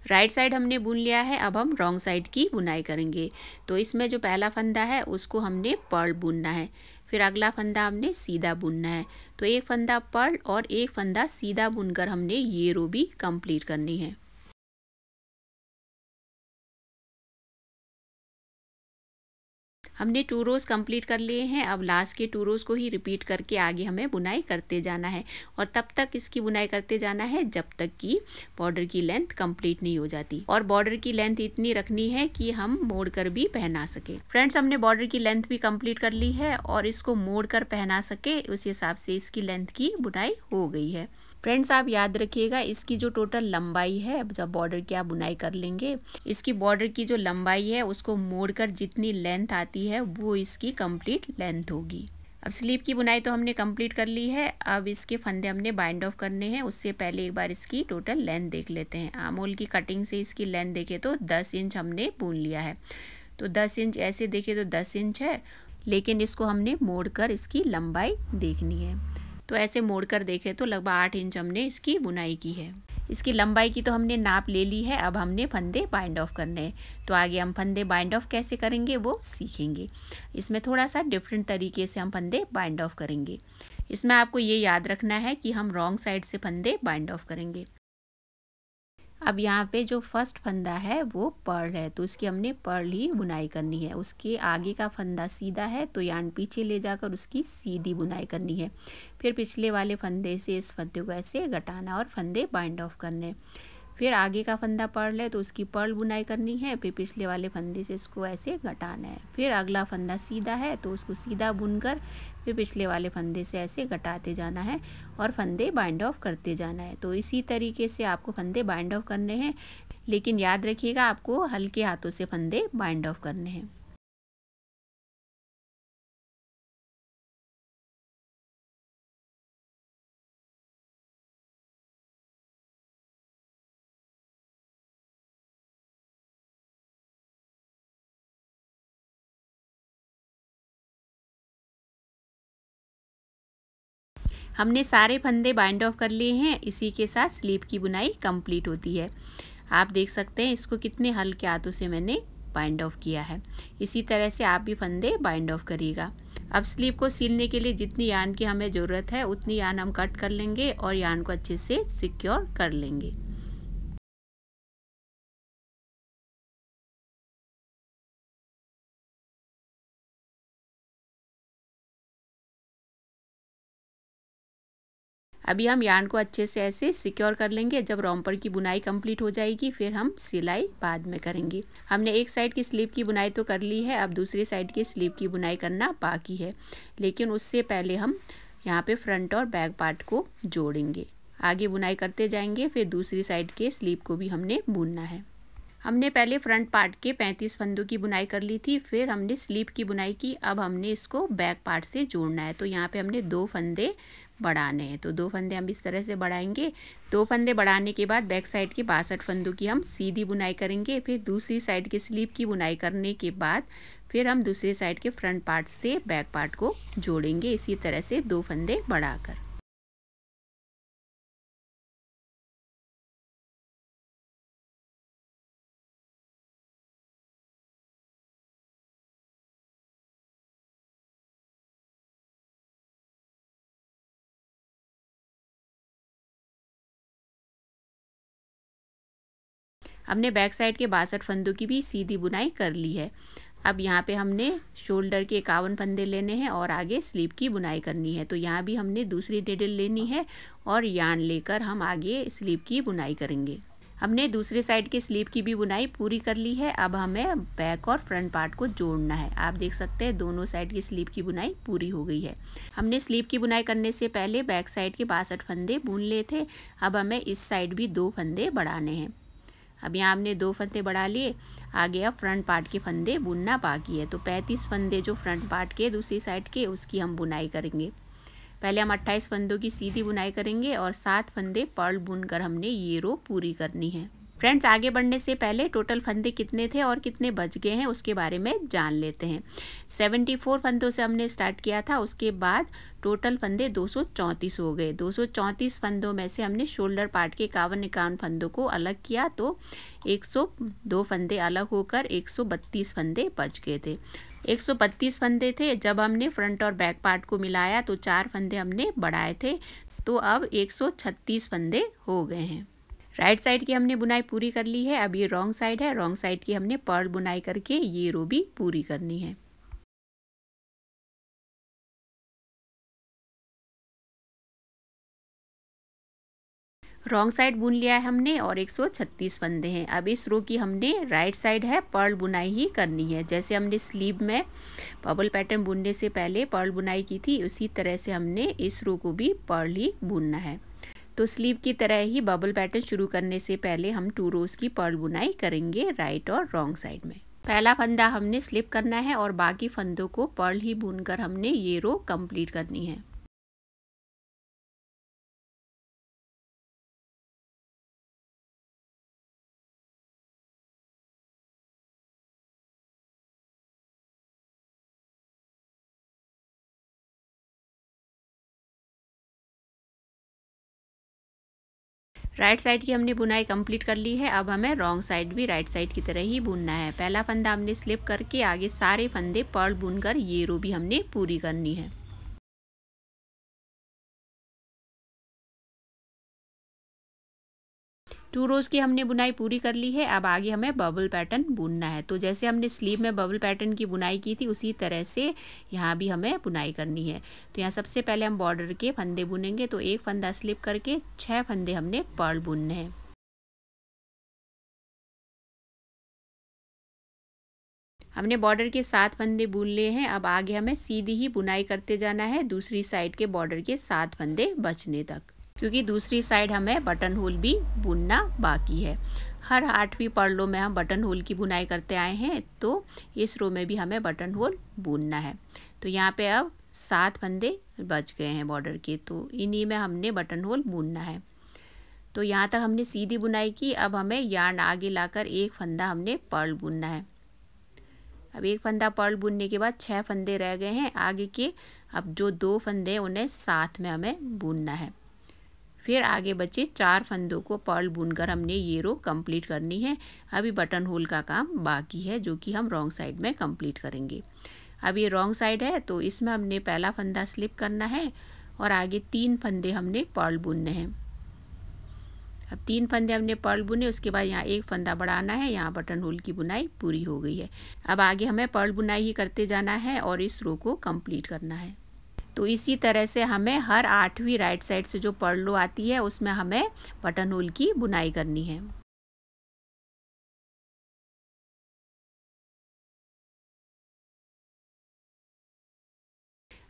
Speaker 1: राइट साइड हमने बुन लिया है, अब हम रॉन्ग साइड की बुनाई करेंगे। तो इसमें जो पहला फंदा है उसको हमने पर्ल बुनना है, फिर अगला फंदा हमने सीधा बुनना है। तो एक फंदा पर्ल और एक फंदा सीधा बुनकर हमने ये रो भी कंप्लीट करनी है। हमने 2 रोज़ कंप्लीट कर लिए हैं। अब लास्ट के 2 रोज़ को ही रिपीट करके आगे हमें बुनाई करते जाना है और तब तक इसकी बुनाई करते जाना है जब तक कि बॉर्डर की लेंथ कंप्लीट नहीं हो जाती। और बॉर्डर की लेंथ इतनी रखनी है कि हम मोड़ कर भी पहना सके। फ्रेंड्स, हमने बॉर्डर की लेंथ भी कंप्लीट कर ली है और इसको मोड़ कर पहना सके उस हिसाब से इसकी लेंथ की बुनाई हो गई है। फ्रेंड्स, आप याद रखिएगा इसकी जो टोटल लंबाई है, जब बॉर्डर की आप बुनाई कर लेंगे, इसकी बॉर्डर की जो लंबाई है उसको मोड़कर जितनी लेंथ आती है वो इसकी कंप्लीट लेंथ होगी। अब स्लीव की बुनाई तो हमने कंप्लीट कर ली है। अब इसके फंदे हमने बाइंड ऑफ करने हैं। उससे पहले एक बार इसकी टोटल लेंथ देख लेते हैं। आर्म होल की कटिंग से इसकी लेंथ देखें तो 10 इंच हमने बुन लिया है। तो 10 इंच ऐसे देखें तो 10 इंच है, लेकिन इसको हमने मोड़कर इसकी लंबाई देखनी है। तो ऐसे मोड़कर देखें तो लगभग 8 इंच हमने इसकी बुनाई की है। इसकी लंबाई की तो हमने नाप ले ली है। अब हमने फंदे बाइंड ऑफ करने हैं। तो आगे हम फंदे बाइंड ऑफ कैसे करेंगे वो सीखेंगे। इसमें थोड़ा सा डिफरेंट तरीके से हम फंदे बाइंड ऑफ करेंगे। इसमें आपको ये याद रखना है कि हम रॉन्ग साइड से फंदे बाइंड ऑफ करेंगे। अब यहाँ पे जो फर्स्ट फंदा है वो पर्ल है, तो उसकी हमने पर्ल ही बुनाई करनी है। उसके आगे का फंदा सीधा है तो यार्न पीछे ले जाकर उसकी सीधी बुनाई करनी है। फिर पिछले वाले फंदे से इस फंदे को ऐसे घटाना और फंदे बाइंड ऑफ करने। फिर आगे का फंदा पर्ल है तो उसकी पर्ल बुनाई करनी है। फिर पिछले वाले फंदे से इसको ऐसे घटाना है। फिर अगला फंदा सीधा है तो उसको सीधा बुनकर फिर पिछले वाले फंदे से ऐसे घटाते जाना है और फंदे बाइंड ऑफ करते जाना है। तो इसी तरीके से आपको फंदे बाइंड ऑफ करने हैं, लेकिन याद रखिएगा आपको हल्के हाथों से फंदे बाइंड ऑफ करने हैं। हमने सारे फंदे बाइंड ऑफ कर लिए हैं। इसी के साथ स्लीव की बुनाई कंप्लीट होती है। आप देख सकते हैं इसको कितने हल्के हाथों से मैंने बाइंड ऑफ किया है। इसी तरह से आप भी फंदे बाइंड ऑफ करिएगा। अब स्लीव को सिलने के लिए जितनी यार्न की हमें ज़रूरत है उतनी यार्न हम कट कर लेंगे और यार्न को अच्छे से सिक्योर कर लेंगे। अभी हम यार्न को अच्छे से ऐसे सिक्योर कर लेंगे। जब रॉम्पर की बुनाई कंप्लीट हो जाएगी फिर हम सिलाई बाद में करेंगे। हमने एक साइड की स्लीव की बुनाई तो कर ली है, अब दूसरी साइड की स्लीव की बुनाई करना बाकी है। लेकिन उससे पहले हम यहाँ पे फ्रंट और बैक पार्ट को जोड़ेंगे। आगे बुनाई करते जाएंगे, फिर दूसरी साइड के स्लीव को भी हमने बुनना है। हमने पहले फ्रंट पार्ट के 35 फंदों की बुनाई कर ली थी, फिर हमने स्लीव की बुनाई की। अब हमने इसको बैक पार्ट से जोड़ना है। तो यहाँ पे हमने 2 फंदे बढ़ाने हैं। तो 2 फंदे हम इस तरह से बढ़ाएंगे। 2 फंदे बढ़ाने के बाद बैक साइड के 62 फंदों की हम सीधी बुनाई करेंगे। फिर दूसरी साइड के स्लीव की बुनाई करने के बाद फिर हम दूसरी साइड के फ्रंट पार्ट से बैक पार्ट को जोड़ेंगे, इसी तरह से 2 फंदे बढ़ाकर। हमने बैक साइड के 62 फंदों की भी सीधी बुनाई कर ली है। अब यहाँ पे हमने शोल्डर के 51 फंदे लेने हैं और आगे स्लीव की बुनाई करनी है। तो यहाँ भी हमने दूसरी नीडल लेनी है और यार्न लेकर हम आगे स्लीव की बुनाई करेंगे। हमने दूसरे साइड के स्लीव की भी बुनाई पूरी कर ली है। अब हमें बैक और फ्रंट पार्ट को जोड़ना है। आप देख सकते हैं दोनों साइड की स्लीव की बुनाई पूरी हो गई है। हमने स्लीव की बुनाई करने से पहले बैक साइड के 62 फंदे बुन लिए थे। अब हमें इस साइड भी 2 फंदे बढ़ाने हैं। अब यहाँ हमने 2 फंदे बढ़ा लिए। आगे अब फ्रंट पार्ट के फंदे बुनना बाकी है। तो 35 फंदे जो फ्रंट पार्ट के दूसरी साइड के उसकी हम बुनाई करेंगे। पहले हम 28 फंदों की सीधी बुनाई करेंगे और 7 फंदे पर्ल बुनकर हमने ये रो पूरी करनी है। फ्रेंड्स, आगे बढ़ने से पहले टोटल फंदे कितने थे और कितने बच गए हैं उसके बारे में जान लेते हैं। 74 फंदों से हमने स्टार्ट किया था, उसके बाद टोटल फंदे 234 हो गए। 234 फंदों में से हमने शोल्डर पार्ट के 51 फंदों को अलग किया तो 102 फंदे अलग होकर 132 फंदे बच गए थे। 132 फंदे थे। जब हमने फ्रंट और बैक पार्ट को मिलाया तो 4 फंदे हमने बढ़ाए थे, तो अब 136 फंदे हो गए हैं। राइट साइड की हमने बुनाई पूरी कर ली है। अब ये रॉन्ग साइड है, रॉन्ग साइड की हमने पर्ल बुनाई करके ये रो भी पूरी करनी है। रॉन्ग साइड बुन लिया है हमने और 136 फंदे हैं। अब इस रो की हमने राइट साइड है पर्ल बुनाई ही करनी है। जैसे हमने स्लीव में बबल पैटर्न बुनने से पहले पर्ल बुनाई की थी, उसी तरह से हमने इस रो को भी पर्ल ही बुनना है। तो स्लीव की तरह ही बबल पैटर्न शुरू करने से पहले हम 2 रोज की पर्ल बुनाई करेंगे राइट और रॉन्ग साइड में। पहला फंदा हमने स्लिप करना है और बाकी फंदों को पर्ल ही बुनकर हमने ये रो कंप्लीट करनी है। राइट साइड की हमने बुनाई कंप्लीट कर ली है। अब हमें रॉन्ग साइड भी राइट साइड की तरह ही बुनना है। पहला फंदा हमने स्लिप करके आगे सारे फंदे पर्ल बुनकर ये रो भी हमने पूरी करनी है। टू रोज की हमने बुनाई पूरी कर ली है। अब आगे हमें बबल पैटर्न बुनना है। तो जैसे हमने स्लीव में बबल पैटर्न की बुनाई की थी, उसी तरह से यहाँ भी हमें बुनाई करनी है। तो यहाँ सबसे पहले हम बॉर्डर के फंदे बुनेंगे। तो एक फंदा स्लिप करके 6 फंदे हमने पर्ल बुनने हैं। हमने बॉर्डर के 7 फंदे बुन लिए हैं। अब आगे हमें सीधी ही बुनाई करते जाना है दूसरी साइड के बॉर्डर के 7 फंदे बचने तक, क्योंकि दूसरी साइड हमें बटन होल भी बुनना बाकी है। हर 8वीं पर्लों में हम बटन होल की बुनाई करते आए हैं, तो इस रो में भी हमें बटन होल बुनना है। तो यहाँ पे अब 7 फंदे बच गए हैं बॉर्डर के, तो इन्हीं में हमने बटन होल बुनना है। तो यहाँ तक हमने सीधी बुनाई की। अब हमें यार्न आगे लाकर एक फंदा हमने पर्ल बुनना है। अब एक फंदा पर्ल बुनने के बाद 6 फंदे रह गए हैं आगे के। अब जो 2 फंदे उन्हें साथ में हमें बुनना है। फिर आगे बचे 4 फंदों को पर्ल बुनकर हमने ये रो कंप्लीट करनी है। अभी बटन होल का काम बाकी है, जो कि हम रॉन्ग साइड में कंप्लीट करेंगे। अब ये रॉन्ग साइड है, तो इसमें हमने पहला फंदा स्लिप करना है और आगे 3 फंदे हमने पर्ल बुनने हैं। अब 3 फंदे हमने पर्ल बुने, उसके बाद यहाँ एक फंदा बढ़ाना है। यहाँ बटन होल की बुनाई पूरी हो गई है। अब आगे हमें पर्ल बुनाई ही करते जाना है और इस रो को कंप्लीट करना है। तो इसी तरह से हमें हर 8वीं राइट साइड से जो पर्ल रो आती है, उसमें हमें बटन होल की बुनाई करनी है।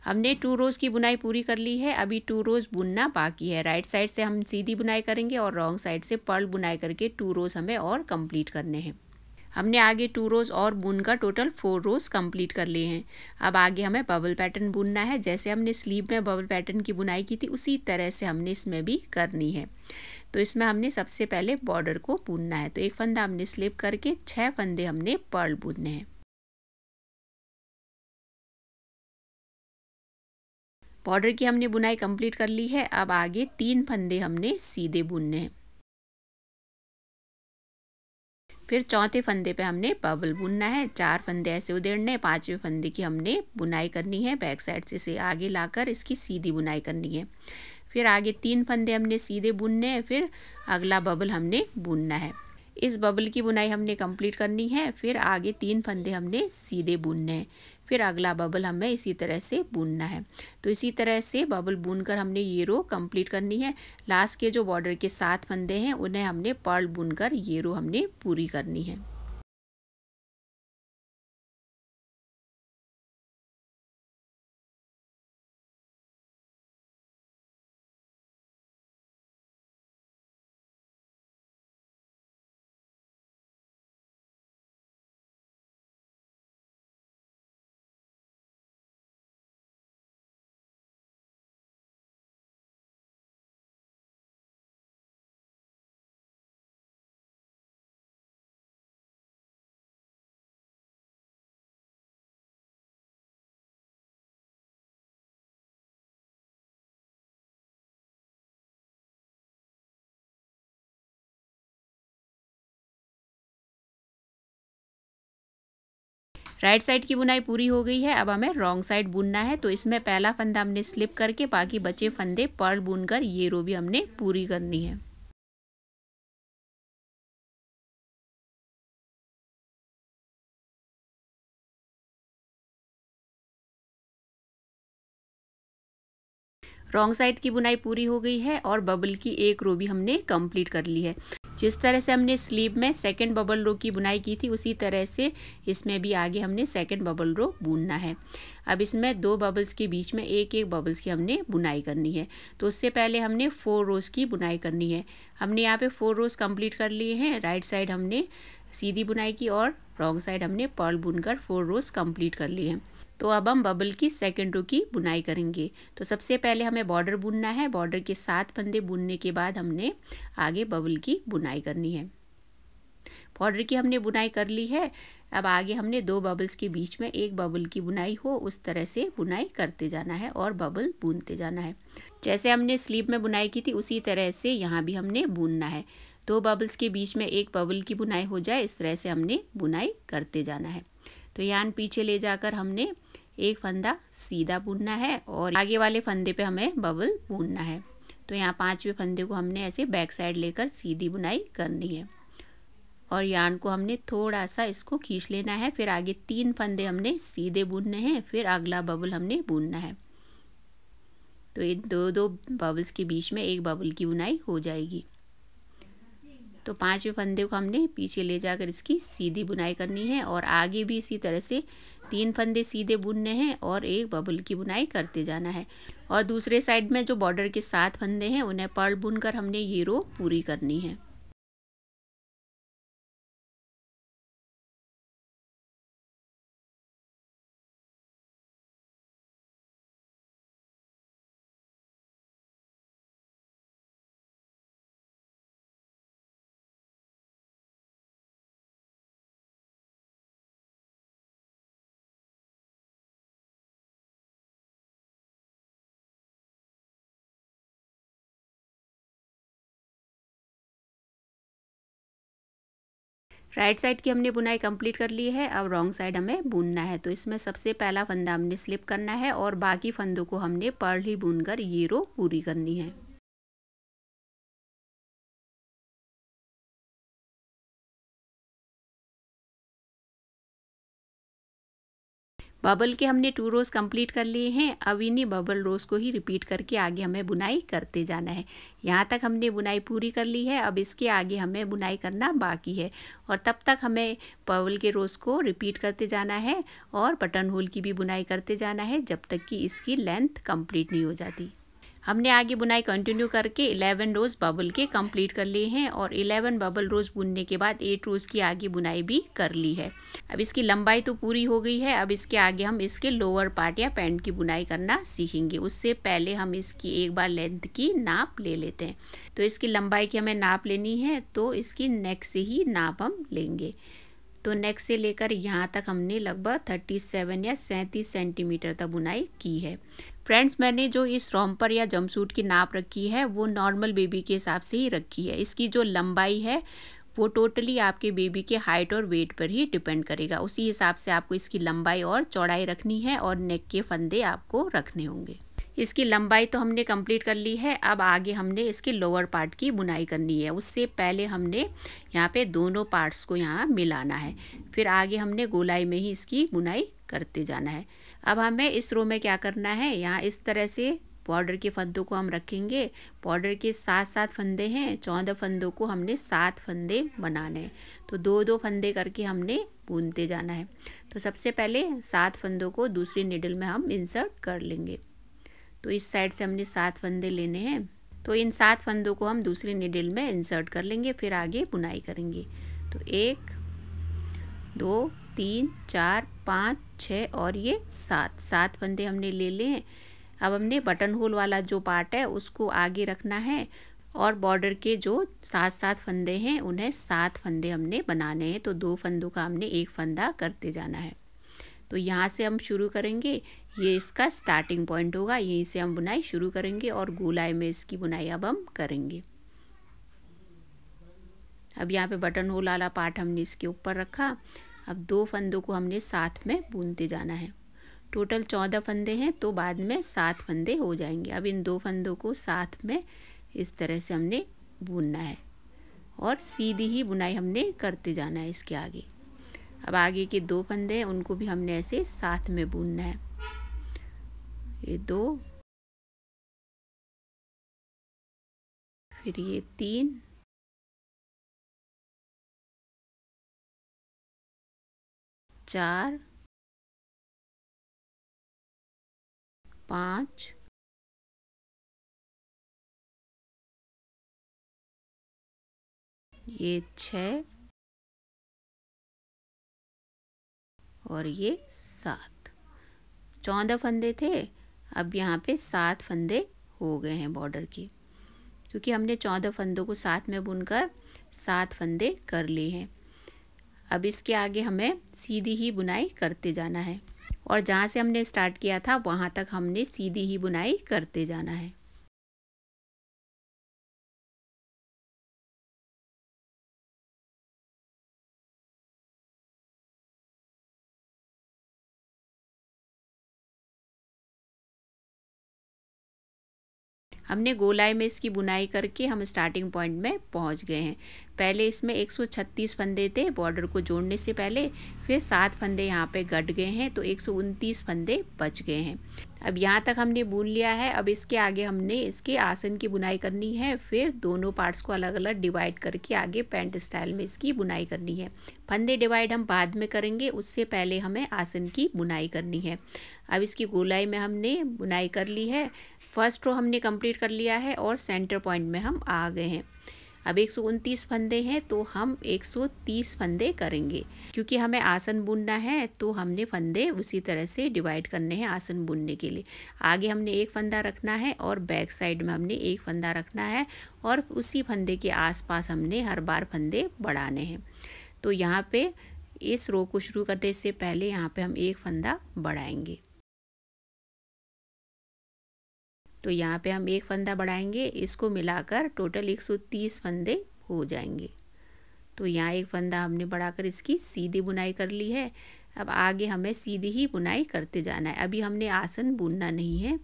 Speaker 1: हमने 2 रोज की बुनाई पूरी कर ली है। अभी 2 रोज बुनना बाकी है। राइट साइड से हम सीधी बुनाई करेंगे और रॉन्ग साइड से पर्ल बुनाई करके 2 रोज हमें और कंप्लीट करने हैं। हमने आगे 2 रोज और बुनकर टोटल 4 रोज कंप्लीट कर लिए हैं। अब आगे हमें बबल पैटर्न बुनना है। जैसे हमने स्लीव में बबल पैटर्न की बुनाई की थी, उसी तरह से हमने इसमें भी करनी है। तो इसमें हमने सबसे पहले बॉर्डर को बुनना है। तो एक फंदा हमने स्लिप करके 6 फंदे हमने पर्ल बुनने हैं। बॉर्डर की हमने बुनाई कंप्लीट कर ली है। अब आगे 3 फंदे हमने सीधे बुनने हैं। फिर चौथे फंदे पे हमने बबल बुनना है। 4 फंदे ऐसे उधेड़ने, 5वें फंदे की हमने बुनाई करनी है। बैक साइड से इसे आगे लाकर इसकी सीधी बुनाई करनी है। फिर आगे 3 फंदे हमने सीधे बुनने हैं। फिर अगला बबल हमने बुनना है। इस बबल की बुनाई हमने कंप्लीट करनी है। फिर आगे 3 फंदे हमने सीधे बुनने हैं। फिर अगला बबल हमें इसी तरह से बुनना है। तो इसी तरह से बबल बुनकर हमने ये रो कंप्लीट करनी है। लास्ट के जो बॉर्डर के 7 फंदे हैं, उन्हें हमने पर्ल बुनकर ये रो हमने पूरी करनी है। राइट साइड की बुनाई पूरी हो गई है। अब हमें रॉन्ग साइड बुनना है। तो इसमें पहला फंदा हमने स्लिप करके बाकी बचे फंदे पर्ल बुनकर ये रो भी हमने पूरी करनी है। रॉन्ग साइड की बुनाई पूरी हो गई है और बबल की एक रो भी हमने कंप्लीट कर ली है। जिस तरह से हमने स्लीव में सेकंड बबल रो की बुनाई की थी उसी तरह से इसमें भी आगे हमने सेकंड बबल रो बुनना है। अब इसमें 2 बबल्स के बीच में एक एक बबल्स की हमने बुनाई करनी है। तो उससे पहले हमने 4 रोज़ की बुनाई करनी है। हमने यहाँ पे 4 रोज़ कंप्लीट कर लिए हैं। राइट साइड हमने सीधी बुनाई की और रॉन्ग साइड हमने पर्ल बुनकर 4 रोज़ कंप्लीट कर लिए हैं। तो अब हम बबल की सेकंड रो की बुनाई करेंगे। तो सबसे पहले हमें बॉर्डर बुनना है। बॉर्डर के 7 फंदे बुनने के बाद हमने आगे बबल की बुनाई करनी है। बॉर्डर की हमने बुनाई कर ली है। अब आगे हमने 2 बबल्स के बीच में एक बबल की बुनाई हो उस तरह से बुनाई करते जाना है और बबल बुनते जाना है। जैसे हमने स्लीव में बुनाई की थी उसी तरह से यहाँ भी हमने बुनना है। 2 बबल्स के बीच में एक बबल की बुनाई हो जाए इस तरह से हमने बुनाई करते जाना है। तो यान पीछे ले जाकर हमने एक फंदा सीधा बुनना है और आगे वाले फंदे पे हमें बबल बुनना है। तो यहाँ 5वें फंदे को हमने ऐसे बैक साइड लेकर सीधी बुनाई करनी है और यान को हमने थोड़ा सा इसको खींच लेना है। फिर आगे 3 फंदे हमने सीधे बुनने हैं, फिर अगला बबल हमने बुनना है। तो ये 2 बबल्स के बीच में एक बबल की बुनाई हो जाएगी। तो 5वें फंदे को हमने पीछे ले जाकर इसकी सीधी बुनाई करनी है और आगे भी इसी तरह से 3 फंदे सीधे बुनने हैं और एक बबल की बुनाई करते जाना है। और दूसरे साइड में जो बॉर्डर के 7 फंदे हैं उन्हें पर्ल बुनकर हमने ये रो पूरी करनी है। राइट साइड की हमने बुनाई कंप्लीट कर ली है। अब रॉन्ग साइड हमें बुनना है। तो इसमें सबसे पहला फंदा हमने स्लिप करना है और बाकी फंदों को हमने पर्ल ही बुनकर ये रो पूरी करनी है। बबल के हमने 2 रोज़ कंप्लीट कर लिए हैं। अब इन्हीं बबल रोज़ को ही रिपीट करके आगे हमें बुनाई करते जाना है। यहाँ तक हमने बुनाई पूरी कर ली है। अब इसके आगे हमें बुनाई करना बाकी है और तब तक हमें बबल के रोज़ को रिपीट करते जाना है और बटन होल की भी बुनाई करते जाना है जब तक कि इसकी लेंथ कंप्लीट नहीं हो जाती। हमने आगे बुनाई कंटिन्यू करके 11 रोज़ बबल के कंप्लीट कर लिए हैं और 11 बबल रोज़ बुनने के बाद 8 रोज़ की आगे बुनाई भी कर ली है। अब इसकी लंबाई तो पूरी हो गई है। अब इसके आगे हम इसके लोअर पार्ट या पैंट की बुनाई करना सीखेंगे। उससे पहले हम इसकी एक बार लेंथ की नाप ले लेते हैं। तो इसकी लंबाई की हमें नाप लेनी है तो इसकी नेक से ही नाप हम लेंगे। तो नेक से लेकर यहाँ तक हमने लगभग 37 या 37 सेंटीमीटर तक बुनाई की है। फ्रेंड्स, मैंने जो इस रॉम्पर या जंपसूट की नाप रखी है वो नॉर्मल बेबी के हिसाब से ही रखी है। इसकी जो लंबाई है वो टोटली आपके बेबी के हाइट और वेट पर ही डिपेंड करेगा। उसी हिसाब से आपको इसकी लंबाई और चौड़ाई रखनी है और नेक के फंदे आपको रखने होंगे। इसकी लंबाई तो हमने कंप्लीट कर ली है। अब आगे हमने इसके लोअर पार्ट की बुनाई करनी है। उससे पहले हमने यहाँ पे दोनों पार्ट्स को यहाँ मिलाना है। फिर आगे हमने गोलाई में ही इसकी बुनाई करते जाना है। अब हमें इस रो में क्या करना है, यहाँ इस तरह से बॉर्डर के फंदों को हम रखेंगे। बॉर्डर के 7-7 फंदे हैं, 14 फंदों को हमने 7 फंदे बनाने हैं। तो 2-2 फंदे करके हमने बुनते जाना है। तो सबसे पहले 7 फंदों को दूसरी निडल में हम इंसर्ट कर लेंगे। तो इस साइड से हमने 7 फंदे लेने हैं। तो इन 7 फंदों को हम दूसरी निडल में इंसर्ट कर लेंगे, फिर आगे बुनाई करेंगे। तो 1 2 3 4 5 6 और ये 7 फंदे हमने ले लिए। अब हमने बटन होल वाला जो पार्ट है उसको आगे रखना है और बॉर्डर के जो 7-7 फंदे हैं उन्हें 7 फंदे हमने बनाने हैं। तो 2 फंदों का हमने एक फंदा करते जाना है। तो यहाँ से हम शुरू करेंगे, ये इसका स्टार्टिंग पॉइंट होगा, यहीं से हम बुनाई शुरू करेंगे और गोलाई में इसकी बुनाई अब हम करेंगे। अब यहाँ पे बटन होल वाला पार्ट हमने इसके ऊपर रखा। अब 2 फंदों को हमने साथ में बुनते जाना है। टोटल 14 फंदे हैं तो बाद में 7 फंदे हो जाएंगे। अब इन 2 फंदों को साथ में इस तरह से हमने बुनना है और सीधी ही बुनाई हमने करते जाना है इसके आगे। अब आगे के 2 फंदे हैं उनको भी हमने ऐसे साथ में बुनना है। ये 2, फिर ये 3, 4, 5, ये 6 और ये 7। 14 फंदे थे, अब यहाँ पे 7 फंदे हो गए हैं बॉर्डर के, क्योंकि हमने 14 फंदों को साथ में बुनकर 7 फंदे कर लिए हैं। अब इसके आगे हमें सीधी ही बुनाई करते जाना है और जहाँ से हमने स्टार्ट किया था वहाँ तक हमने सीधी ही बुनाई करते जाना है। हमने गोलाई में इसकी बुनाई करके हम स्टार्टिंग पॉइंट में पहुंच गए हैं। पहले इसमें 136 फंदे थे बॉर्डर को जोड़ने से पहले, फिर 7 फंदे यहाँ पे घट गए हैं तो 129 फंदे बच गए हैं। अब यहाँ तक हमने बुन लिया है। अब इसके आगे हमने इसके आसन की बुनाई करनी है, फिर दोनों पार्ट्स को अलग अलग डिवाइड करके आगे पैंट स्टाइल में इसकी बुनाई करनी है। फंदे डिवाइड हम बाद में करेंगे, उससे पहले हमें आसन की बुनाई करनी है। अब इसकी गोलाई में हमने बुनाई कर ली है। फर्स्ट रो हमने कंप्लीट कर लिया है और सेंटर पॉइंट में हम आ गए हैं। अब 129 फंदे हैं तो हम 130 फंदे करेंगे, क्योंकि हमें आसन बुनना है तो हमने फंदे उसी तरह से डिवाइड करने हैं आसन बुनने के लिए। आगे हमने एक फंदा रखना है और बैक साइड में हमने एक फंदा रखना है और उसी फंदे के आसपास हमने हर बार फंदे बढ़ाने हैं। तो यहाँ पे इस रो को शुरू करने से पहले यहाँ पे हम एक फंदा बढ़ाएंगे। तो यहाँ पे हम एक फंदा बढ़ाएंगे, इसको मिलाकर टोटल 130 फंदे हो जाएंगे। तो यहाँ एक फंदा हमने बढ़ाकर इसकी सीधी बुनाई कर ली है। अब आगे हमें सीधी ही बुनाई करते जाना है। अभी हमने आसन बुनना नहीं है,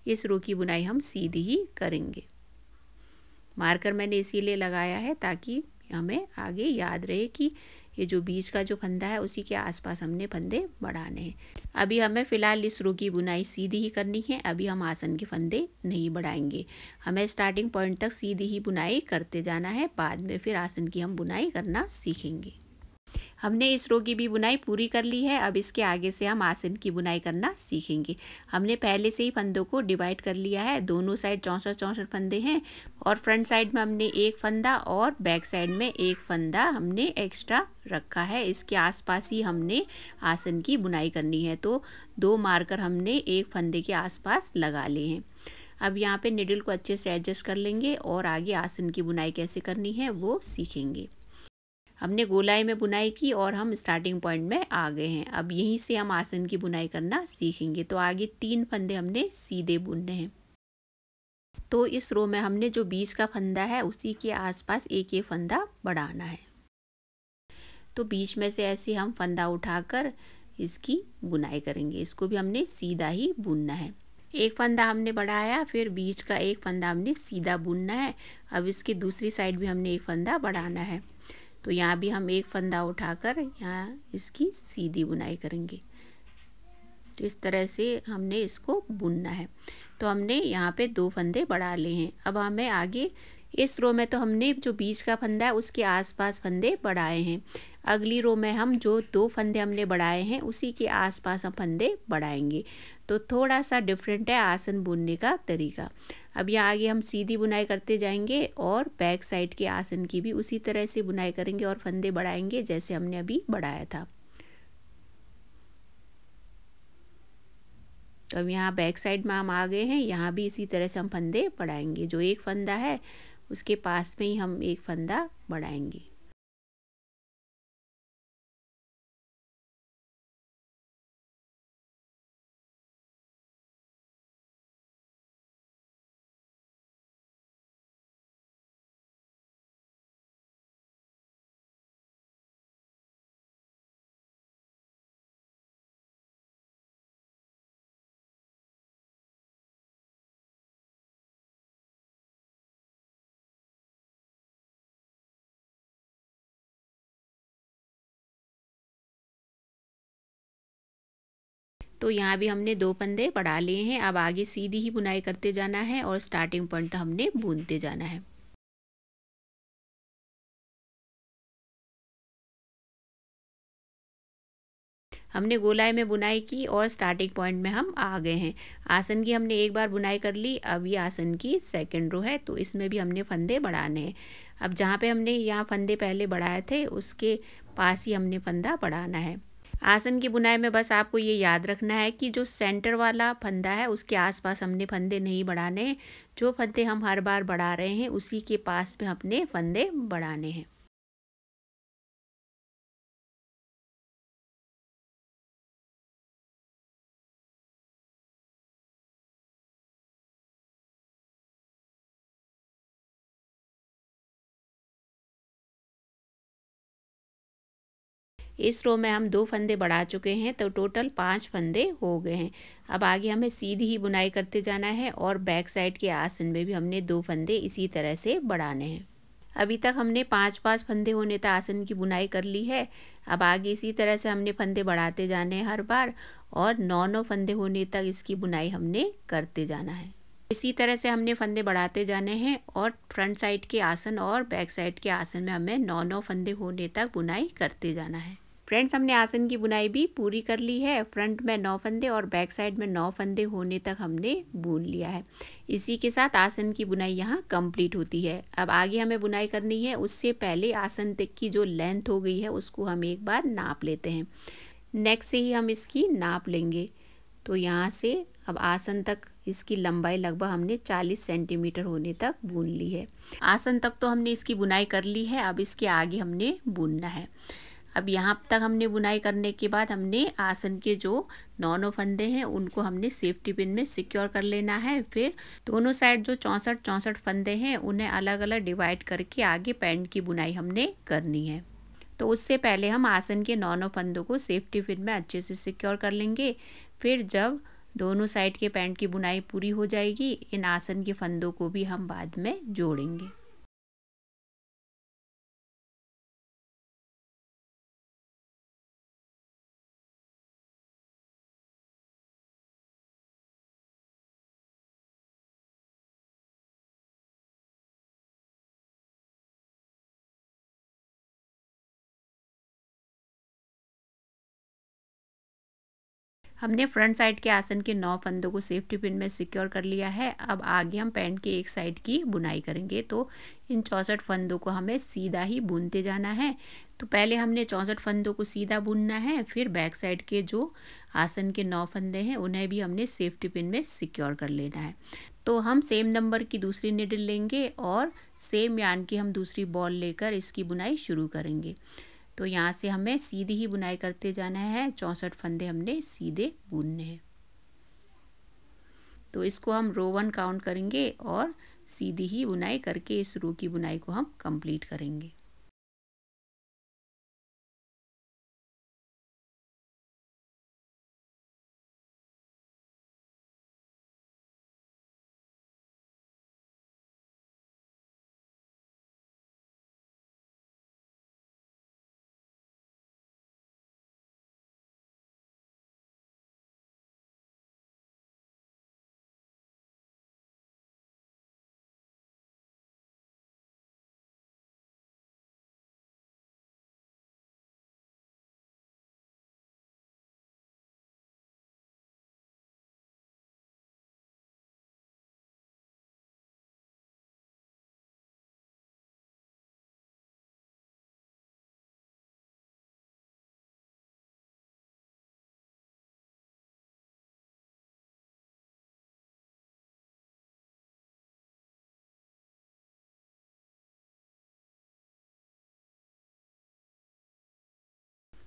Speaker 1: इस रो की बुनाई हम सीधी ही करेंगे। मार्कर मैंने इसीलिए लगाया है ताकि हमें आगे याद रहे कि ये जो बीच का जो फंदा है उसी के आसपास हमने फंदे बढ़ाने हैं। अभी हमें फ़िलहाल इस रो की बुनाई सीधी ही करनी है। अभी हम आसन के फंदे नहीं बढ़ाएंगे। हमें स्टार्टिंग पॉइंट तक सीधी ही बुनाई करते जाना है, बाद में फिर आसन की हम बुनाई करना सीखेंगे। हमने इस रो की भी बुनाई पूरी कर ली है। अब इसके आगे से हम आसन की बुनाई करना सीखेंगे। हमने पहले से ही फंदों को डिवाइड कर लिया है। दोनों साइड 64-64 फंदे हैं और फ्रंट साइड में हमने एक फंदा और बैक साइड में एक फंदा हमने एक्स्ट्रा रखा है। इसके आसपास ही हमने आसन की बुनाई करनी है। तो 2 मार्कर हमने एक फंदे के आसपास लगा लिए हैं। अब यहाँ पे निडल को अच्छे से एडजस्ट कर लेंगे और आगे आसन की बुनाई कैसे करनी है वो सीखेंगे। हमने गोलाई में बुनाई की और हम स्टार्टिंग पॉइंट में आ गए हैं। अब यहीं से हम आसन की बुनाई करना सीखेंगे। तो आगे 3 फंदे हमने सीधे बुनने हैं। तो इस रो में हमने जो बीच का फंदा है उसी के आसपास एक ये फंदा बढ़ाना है। तो बीच में से ऐसे हम फंदा उठाकर इसकी बुनाई करेंगे। इसको भी हमने सीधा ही बुनना है। एक फंदा हमने बढ़ाया, फिर बीच का एक फंदा हमने सीधा बुनना है। अब इसकी दूसरी साइड भी हमने एक फंदा बढ़ाना है। तो यहाँ भी हम एक फंदा उठाकर यहाँ इसकी सीधी बुनाई करेंगे। तो इस तरह से हमने इसको बुनना है। तो हमने यहाँ पे 2 फंदे बढ़ा लिए हैं। अब हमें आगे इस रो में तो हमने जो बीच का फंदा है उसके आसपास फंदे बढ़ाए हैं। अगली रो में हम जो 2 फंदे हमने बढ़ाए हैं उसी के आसपास हम फंदे बढ़ाएंगे। तो थोड़ा सा डिफरेंट है आसन बुनने का तरीका। अब यहाँ आगे हम सीधी बुनाई करते जाएंगे और बैक साइड के आसन की भी उसी तरह से बुनाई करेंगे और फंदे बढ़ाएंगे जैसे हमने अभी बढ़ाया था। तो अब यहाँ बैक साइड में हम आ गए हैं। यहाँ भी इसी तरह से हम फंदे बढ़ाएंगे। जो एक फंदा है उसके पास में ही हम एक फंदा बढ़ाएंगे। तो यहाँ भी हमने 2 फंदे बढ़ा लिए हैं। अब आगे सीधी ही बुनाई करते जाना है और स्टार्टिंग पॉइंट हमने बुनते जाना है। हमने गोलाई में बुनाई की और स्टार्टिंग पॉइंट में हम आ गए हैं। आसन की हमने एक बार बुनाई कर ली, अब ये आसन की सेकंड रो है, तो इसमें भी हमने फंदे बढ़ाने हैं। अब जहाँ पे हमने यहाँ फंदे पहले बढ़ाए थे उसके पास ही हमने फंदा बढ़ाना है। आसन की बुनाई में बस आपको ये याद रखना है कि जो सेंटर वाला फंदा है उसके आसपास हमने फंदे नहीं बढ़ाने हैं। जो फंदे हम हर बार बढ़ा रहे हैं उसी के पास में अपने फंदे बढ़ाने हैं। इस रो में हम 2 फंदे बढ़ा चुके हैं, तो टोटल 5 फंदे हो गए हैं। अब आगे हमें सीधी ही बुनाई करते जाना है और बैक साइड के आसन में भी हमने 2 फंदे इसी तरह से बढ़ाने हैं। अभी तक हमने 5-5 फंदे होने तक आसन की बुनाई कर ली है। अब आगे इसी तरह से हमने फंदे बढ़ाते जाने हैं हर बार, और 9-9 फंदे होने तक इसकी बुनाई हमने करते जाना है। इसी तरह से हमने फंदे बढ़ाते जाने हैं और फ्रंट साइड के आसन और बैक साइड के आसन में हमें 9-9 फंदे होने तक बुनाई करते जाना है। फ्रेंड्स, हमने आसन की बुनाई भी पूरी कर ली है। फ्रंट में 9 फंदे और बैक साइड में 9 फंदे होने तक हमने बुन लिया है। इसी के साथ आसन की बुनाई यहाँ कंप्लीट होती है। अब आगे हमें बुनाई करनी है, उससे पहले आसन तक की जो लेंथ हो गई है उसको हम एक बार नाप लेते हैं। नेक से ही हम इसकी नाप लेंगे। तो यहाँ से अब आसन तक इसकी लंबाई लगभग हमने 40 सेंटीमीटर होने तक बुन ली है। आसन तक तो हमने इसकी बुनाई कर ली है, अब इसके आगे हमने बुनना है। अब यहाँ तक हमने बुनाई करने के बाद हमने आसन के जो 9 फंदे हैं उनको हमने सेफ्टी पिन में सिक्योर कर लेना है। फिर दोनों साइड जो 64 फंदे हैं उन्हें अलग अलग डिवाइड करके आगे पैंट की बुनाई हमने करनी है। तो उससे पहले हम आसन के 9 फंदों को सेफ्टी पिन में अच्छे से सिक्योर कर लेंगे। फिर जब दोनों साइड के पैंट की बुनाई पूरी हो जाएगी, इन आसन के फंदों को भी हम बाद में जोड़ेंगे। हमने फ्रंट साइड के आसन के 9 फंदों को सेफ्टी पिन में सिक्योर कर लिया है। अब आगे हम पैंट के एक साइड की बुनाई करेंगे। तो इन 64 फंदों को हमें सीधा ही बुनते जाना है। तो पहले हमने 64 फंदों को सीधा बुनना है, फिर बैक साइड के जो आसन के 9 फंदे हैं उन्हें भी हमने सेफ्टी पिन में सिक्योर कर लेना है। तो हम सेम नंबर की दूसरी निडल लेंगे और सेम यार्न की हम दूसरी बॉल लेकर इसकी बुनाई शुरू करेंगे। तो यहाँ से हमें सीधी ही बुनाई करते जाना है। 64 फंदे हमने सीधे बुनने हैं। तो इसको हम रो 1 काउंट करेंगे और सीधी ही बुनाई करके इस रो की बुनाई को हम कंप्लीट करेंगे।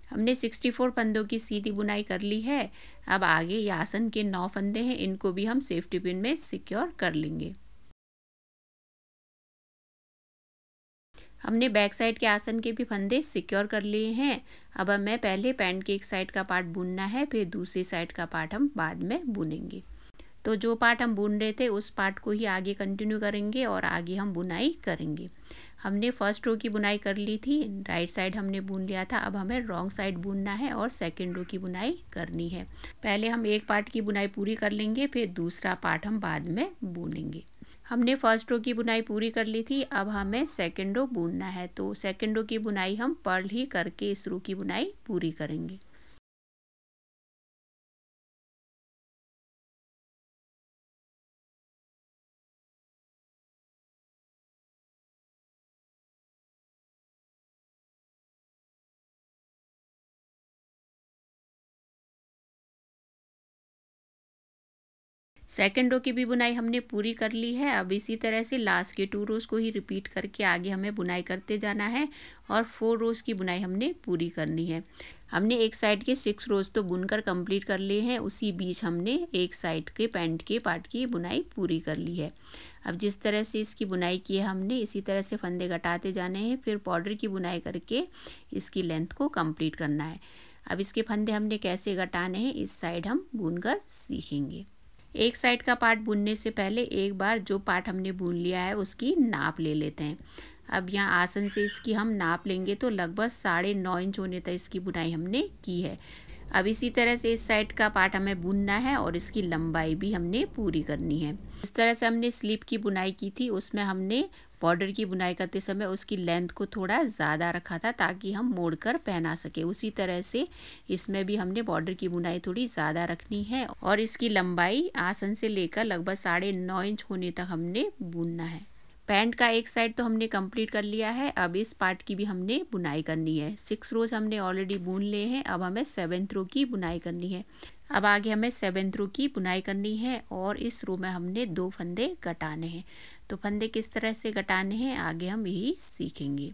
Speaker 1: हमने 64 फंदों की सीधी बुनाई कर ली है। अब आगे ये आसन के 9 फंदे हैं, इनको भी हम सेफ्टी पिन में सिक्योर कर लेंगे। हमने बैक साइड के आसन के भी फंदे सिक्योर कर लिए हैं। अब हमें पहले पैंट के एक साइड का पार्ट बुनना है, फिर दूसरी साइड का पार्ट हम बाद में बुनेंगे। तो जो पार्ट हम बुन रहे थे उस पार्ट को ही आगे कंटिन्यू करेंगे और आगे हम बुनाई करेंगे। हमने फर्स्ट रो की बुनाई कर ली थी, राइट साइड हमने बुन लिया था, अब हमें रॉन्ग साइड बुनना है और सेकेंड रो की बुनाई करनी है। पहले हम एक पार्ट की बुनाई पूरी कर लेंगे, फिर दूसरा पार्ट हम बाद में बुनेंगे। हमने फर्स्ट रो की बुनाई पूरी कर ली थी, अब हमें सेकेंड रो बुनना है। तो सेकेंड रो की बुनाई हम पर्ल ही करके इस रो की बुनाई पूरी करेंगे। सेकेंड रो की भी बुनाई हमने पूरी कर ली है। अब इसी तरह से लास्ट के 2 रोज़ को ही रिपीट करके आगे हमें बुनाई करते जाना है और 4 रोज़ की बुनाई हमने पूरी करनी है। हमने एक साइड के 6 रोज़ तो बुनकर कंप्लीट कर लिए हैं, उसी बीच हमने एक साइड के पैंट के पार्ट की बुनाई पूरी कर ली है। अब जिस तरह से इसकी बुनाई की है हमने, इसी तरह से फंदे घटाते जाने हैं, फिर बॉर्डर की बुनाई करके इसकी लेंथ को कंप्लीट करना है। अब इसके फंदे हमने कैसे घटाने हैं इस साइड हम बुनकर सीखेंगे। एक साइड का पार्ट बुनने से पहले एक बार जो पार्ट हमने बुन लिया है उसकी नाप ले लेते हैं। अब यहाँ आसन से इसकी हम नाप लेंगे तो लगभग 9.5 इंच होने तक इसकी बुनाई हमने की है। अब इसी तरह से इस साइड का पार्ट हमें बुनना है और इसकी लंबाई भी हमने पूरी करनी है। इस तरह से हमने स्लीव की बुनाई की थी, उसमें हमने बॉर्डर की बुनाई करते समय उसकी लेंथ को थोड़ा ज़्यादा रखा था ताकि हम मोड़कर पहना सके। उसी तरह से इसमें भी हमने बॉर्डर की बुनाई थोड़ी ज़्यादा रखनी है और इसकी लंबाई आसन से लेकर लगभग 9.5 इंच होने तक हमने बुनना है। पैंट का एक साइड तो हमने कंप्लीट कर लिया है, अब इस पार्ट की भी हमने बुनाई करनी है। 6 रोज हमने ऑलरेडी बुन लिए हैं, अब हमें 7th रो की बुनाई करनी है। अब आगे हमें 7th रो की बुनाई करनी है और इस रो में हमने 2 फंदे घटाने हैं। तो फंदे किस तरह से घटाने हैं आगे हम यही सीखेंगे।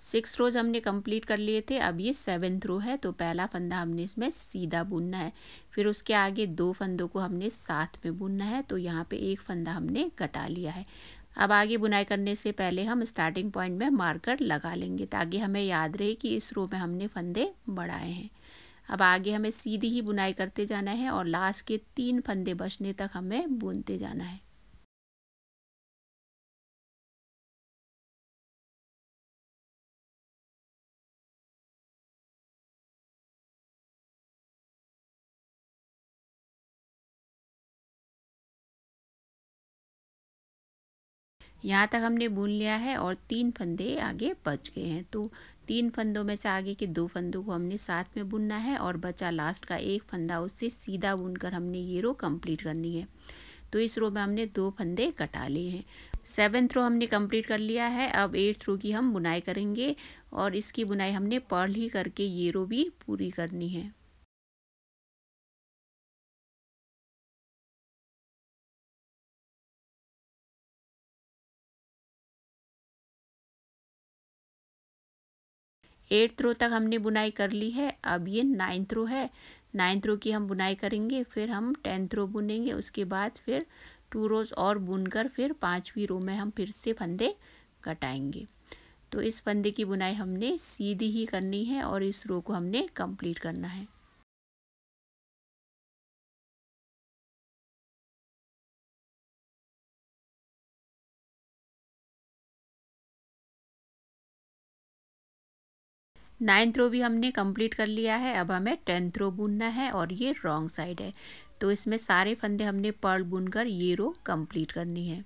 Speaker 1: 6 रोज हमने कंप्लीट कर लिए थे, अब ये 7th रो है। तो पहला फंदा हमने इसमें सीधा बुनना है, फिर उसके आगे 2 फंदों को हमने साथ में बुनना है। तो यहाँ पे एक फंदा हमने घटा लिया है। अब आगे बुनाई करने से पहले हम स्टार्टिंग पॉइंट में मार्कर लगा लेंगे ताकि हमें याद रहे कि इस रो में हमने फंदे बढ़ाए हैं। अब आगे हमें सीधी ही बुनाई करते जाना है और लास्ट के 3 फंदे बचने तक हमें बुनते जाना है। यहाँ तक हमने बुन लिया है और 3 फंदे आगे बच गए हैं। तो 3 फंदों में से आगे के 2 फंदों को हमने साथ में बुनना है और बचा लास्ट का एक फंदा, उससे सीधा बुनकर हमने ये रो कंप्लीट करनी है। तो इस रो में हमने 2 फंदे कटा लिए हैं। 7th रो हमने कंप्लीट कर लिया है। अब 8th रो की हम बुनाई करेंगे और इसकी बुनाई हमने पर्ल ही करके ये रो भी पूरी करनी है। 8th रो तक हमने बुनाई कर ली है। अब ये 9th रो है, 9th रो की हम बुनाई करेंगे, फिर हम 10th रो बुनेंगे, उसके बाद फिर 2 रोज और बुनकर फिर 5वीं रो में हम फिर से फंदे घटाएंगे। तो इस फंदे की बुनाई हमने सीधी ही करनी है और इस रो को हमने कंप्लीट करना है। नाइन्थ रो भी हमने कंप्लीट कर लिया है। अब हमें 10th रो बुनना है और ये रॉन्ग साइड है। तो इसमें सारे फंदे हमने पर्ल बुनकर ये रो कंप्लीट करनी है।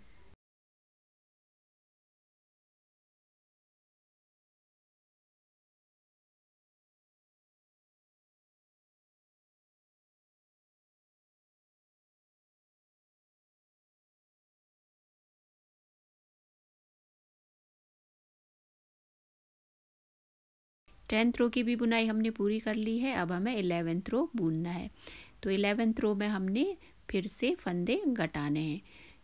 Speaker 1: टेंथ रो की भी बुनाई हमने पूरी कर ली है। अब हमें 11th रो बुनना है। तो 11th रो में हमने फिर से फंदे घटाने हैं।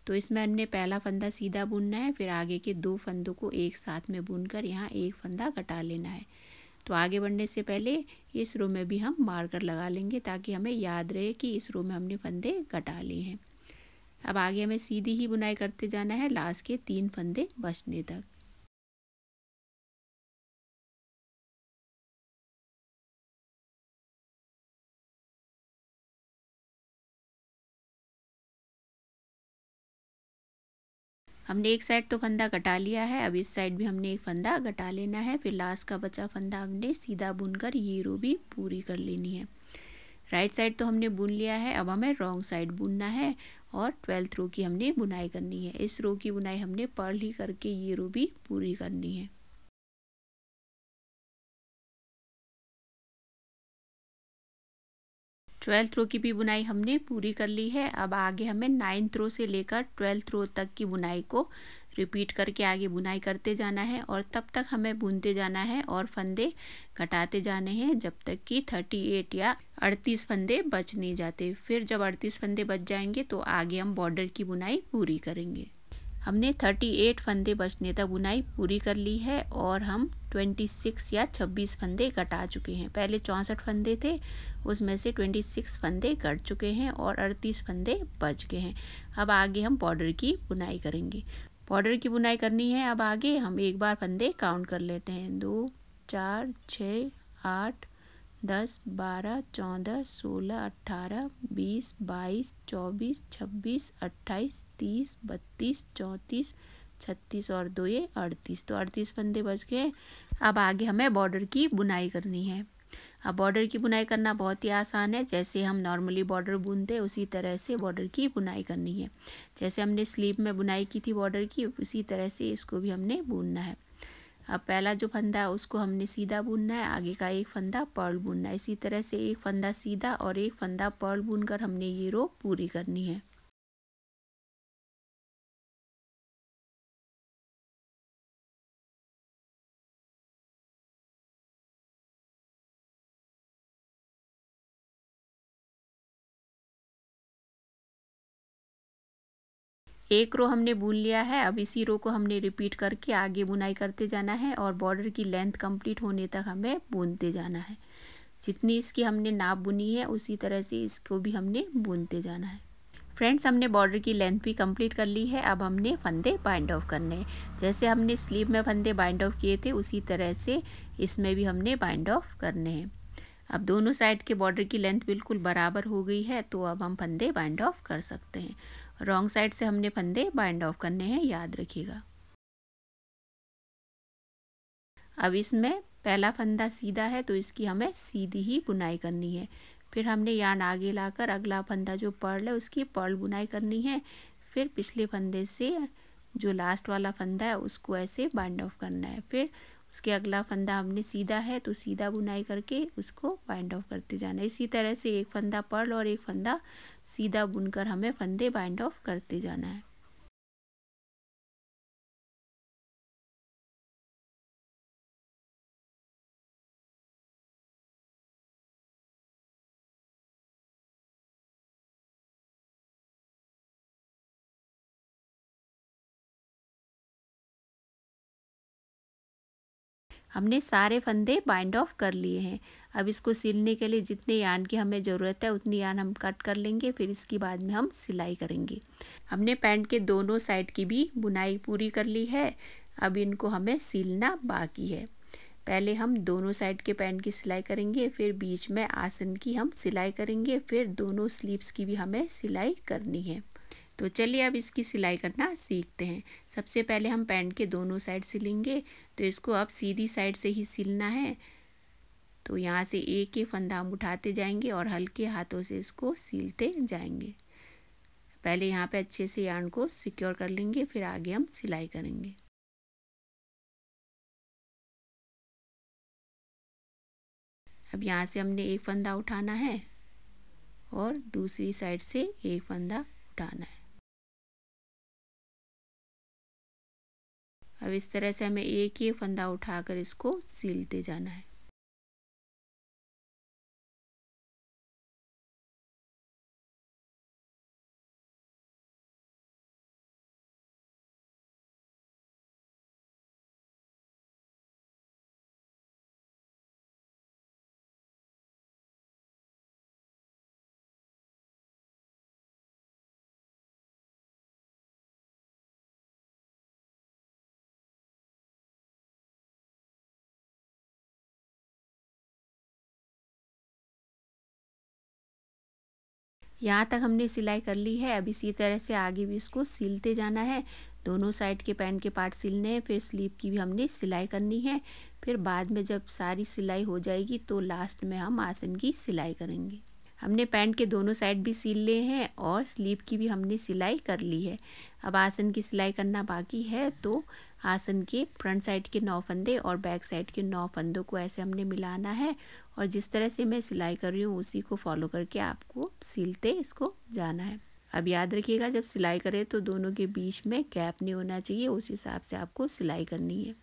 Speaker 1: तो इसमें हमने पहला फंदा सीधा बुनना है, फिर आगे के 2 फंदों को एक साथ में बुनकर यहाँ एक फंदा घटा लेना है। तो आगे बढ़ने से पहले इस रो में भी हम मार्कर लगा लेंगे ताकि हमें याद रहे कि इस रो में हमने फंदे घटा लिए हैं। अब आगे हमें सीधी ही बुनाई करते जाना है लास्ट के 3 फंदे बचने तक। हमने एक साइड तो फंदा कटा लिया है, अब इस साइड भी हमने एक फंदा कटा लेना है। फिर लास्ट का बचा फंदा हमने सीधा बुनकर ये रो भी पूरी कर लेनी है। राइट साइड तो हमने बुन लिया है, अब हमें रॉन्ग साइड बुनना है और 12th रो की हमने बुनाई करनी है। इस रो की बुनाई हमने पर्ल ही करके ये रो भी पूरी करनी है। 12th रो की भी बुनाई हमने पूरी कर ली है। अब आगे हमें 9th रो से लेकर 12th रो तक की बुनाई को रिपीट करके आगे बुनाई करते जाना है और तब तक हमें बुनते जाना है और फंदे घटाते जाने हैं जब तक कि 38 या 38 फंदे बच नहीं जाते। फिर जब 38 फंदे बच जाएंगे तो आगे हम बॉर्डर की बुनाई पूरी करेंगे। हमने 38 फंदे बचने तक बुनाई पूरी कर ली है और हम 26 या 26 फंदे कटा चुके हैं। पहले 64 फंदे थे, उसमें से 26 फंदे कट चुके हैं और 38 फंदे बच गए हैं। अब आगे हम बॉर्डर की बुनाई करेंगे। बॉर्डर की बुनाई करनी है। अब आगे हम एक बार फंदे काउंट कर लेते हैं। 2 4 6 8 10 12 14 16 18 20 22 24 26 28 30 32 34 36 और 2 ये 38, तो 38 फंदे बच गए। अब आगे हमें बॉर्डर की बुनाई करनी है। अब बॉर्डर की बुनाई करना बहुत ही आसान है। जैसे हम नॉर्मली बॉर्डर बुनते हैं उसी तरह से बॉर्डर की बुनाई करनी है। जैसे हमने स्लीव में बुनाई की थी बॉर्डर की, उसी तरह से इसको भी हमने बुनना है। अब पहला जो फंदा है उसको हमने सीधा बुनना है, आगे का एक फंदा पर्ल बुनना है। इसी तरह से एक फंदा सीधा और एक फंदा पर्ल बुनकर हमने ये रो पूरी करनी है। एक रो हमने बुन लिया है। अब इसी रो को हमने रिपीट करके आगे बुनाई करते जाना है और बॉर्डर की लेंथ कंप्लीट होने तक हमें बुनते जाना है। जितनी इसकी हमने नाप बुनी है उसी तरह से इसको भी हमने बुनते जाना है। फ्रेंड्स, हमने बॉर्डर की लेंथ भी कंप्लीट कर ली है। अब हमने फंदे बाइंड ऑफ करने हैं। जैसे हमने स्लीव में फंदे बाइंड ऑफ किए थे उसी तरह से इसमें भी हमने बाइंड ऑफ करने हैं। अब दोनों साइड के बॉर्डर की लेंथ बिल्कुल बराबर हो गई है, तो अब हम फंदे बाइंड ऑफ कर सकते हैं। रॉन्ग साइड से हमने फंदे बाइंड ऑफ करने हैं, याद रखिएगा। अब इसमें पहला फंदा सीधा है तो इसकी हमें सीधी ही बुनाई करनी है। फिर हमने यार्न आगे लाकर अगला फंदा जो पर्ल है उसकी पर्ल बुनाई करनी है। फिर पिछले फंदे से जो लास्ट वाला फंदा है उसको ऐसे बाइंड ऑफ करना है। फिर उसके अगला फंदा हमने सीधा है तो सीधा बुनाई करके उसको बाइंड ऑफ करते जाना है। इसी तरह से एक फंदा पर्ल और एक फंदा सीधा बुनकर हमें फंदे बाइंड ऑफ करते जाना है। हमने सारे फंदे बाइंड ऑफ कर लिए हैं। अब इसको सिलने के लिए जितने यार्न की हमें ज़रूरत है उतनी यार्न हम कट कर लेंगे। फिर इसके बाद में हम सिलाई करेंगे। हमने पैंट के दोनों साइड की भी बुनाई पूरी कर ली है। अब इनको हमें सिलना बाकी है। पहले हम दोनों साइड के पैंट की सिलाई करेंगे, फिर बीच में आसन की हम सिलाई करेंगे, फिर दोनों स्लीव्स की भी हमें सिलाई करनी है। तो चलिए अब इसकी सिलाई करना सीखते हैं। सबसे पहले हम पैंट के दोनों साइड सिलेंगे। तो इसको अब सीधी साइड से ही सिलना है। तो यहाँ से एक एक फंदा हम उठाते जाएंगे और हल्के हाथों से इसको सिलते जाएंगे। पहले यहाँ पे अच्छे से यार्न को सिक्योर कर लेंगे, फिर आगे हम सिलाई करेंगे। अब यहाँ से हमने एक फंदा उठाना है और दूसरी साइड से एक फंदा उठाना है। अब इस तरह से हमें एक एक फंदा उठाकर इसको सिलते जाना है। यहाँ तक हमने सिलाई कर ली है। अब इसी तरह से आगे भी इसको सिलते जाना है। दोनों साइड के पैंट के पार्ट सिलने हैं, फिर स्लीव की भी हमने सिलाई करनी है। फिर बाद में जब सारी सिलाई हो जाएगी तो लास्ट में हम आसन की सिलाई करेंगे। हमने पैंट के दोनों साइड भी सिल लिए हैं और स्लीव की भी हमने सिलाई कर ली है। अब आसन की सिलाई करना बाकी है, तो आसन के फ्रंट साइड के 9 फंदे और बैक साइड के 9 फंदों को ऐसे हमने मिलाना है और जिस तरह से मैं सिलाई कर रही हूँ उसी को फॉलो करके आपको सिलते इसको जाना है। अब याद रखिएगा, जब सिलाई करें तो दोनों के बीच में गैप नहीं होना चाहिए, उस हिसाब से आपको सिलाई करनी है।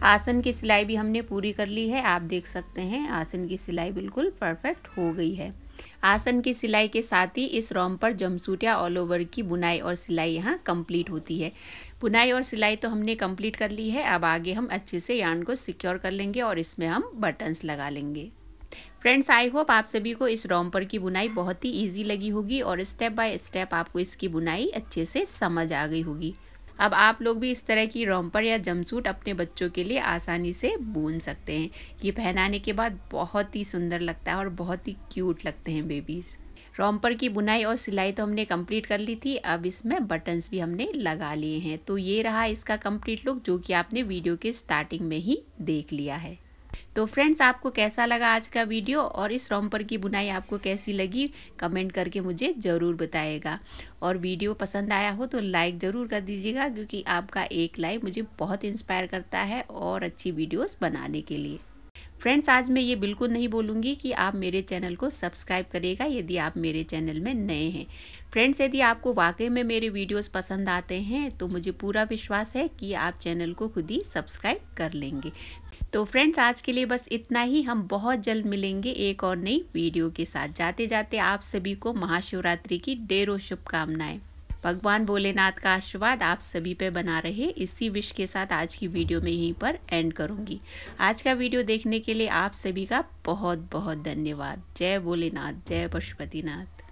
Speaker 1: आसन की सिलाई भी हमने पूरी कर ली है। आप देख सकते हैं आसन की सिलाई बिल्कुल परफेक्ट हो गई है। आसन की सिलाई के साथ ही इस रोम पर जमसूट या ऑल ओवर की बुनाई और सिलाई यहाँ कंप्लीट होती है। बुनाई और सिलाई तो हमने कंप्लीट कर ली है। अब आगे हम अच्छे से यार्न को सिक्योर कर लेंगे और इसमें हम बटन्स लगा लेंगे। फ्रेंड्स, आई होप आप सभी को इस रोम्पर की बुनाई बहुत ही ईजी लगी होगी और स्टेप बाय स्टेप आपको इसकी बुनाई अच्छे से समझ आ गई होगी। अब आप लोग भी इस तरह की रोम्पर या जमसूट अपने बच्चों के लिए आसानी से बुन सकते हैं। ये पहनाने के बाद बहुत ही सुंदर लगता है और बहुत ही क्यूट लगते हैं बेबीज़। रोम्पर की बुनाई और सिलाई तो हमने कंप्लीट कर ली थी। अब इसमें बटन्स भी हमने लगा लिए हैं। तो ये रहा इसका कंप्लीट लुक, जो कि आपने वीडियो के स्टार्टिंग में ही देख लिया है। तो फ्रेंड्स, आपको कैसा लगा आज का वीडियो और इस रोम्पर की बुनाई आपको कैसी लगी, कमेंट करके मुझे ज़रूर बताइएगा। और वीडियो पसंद आया हो तो लाइक ज़रूर कर दीजिएगा, क्योंकि आपका एक लाइक मुझे बहुत इंस्पायर करता है और अच्छी वीडियोस बनाने के लिए। फ्रेंड्स, आज मैं ये बिल्कुल नहीं बोलूँगी कि आप मेरे चैनल को सब्सक्राइब करिएगा यदि आप मेरे चैनल में नए हैं। फ्रेंड्स, यदि आपको वाकई में मेरे वीडियोस पसंद आते हैं तो मुझे पूरा विश्वास है कि आप चैनल को खुद ही सब्सक्राइब कर लेंगे। तो फ्रेंड्स, आज के लिए बस इतना ही। हम बहुत जल्द मिलेंगे एक और नई वीडियो के साथ। जाते जाते आप सभी को महाशिवरात्रि की ढेरों शुभकामनाएं। भगवान भोलेनाथ का आशीर्वाद आप सभी पे बना रहे, इसी विश के साथ आज की वीडियो में यहीं पर एंड करूंगी। आज का वीडियो देखने के लिए आप सभी का बहुत बहुत धन्यवाद। जय भोलेनाथ, जय पशुपतिनाथ।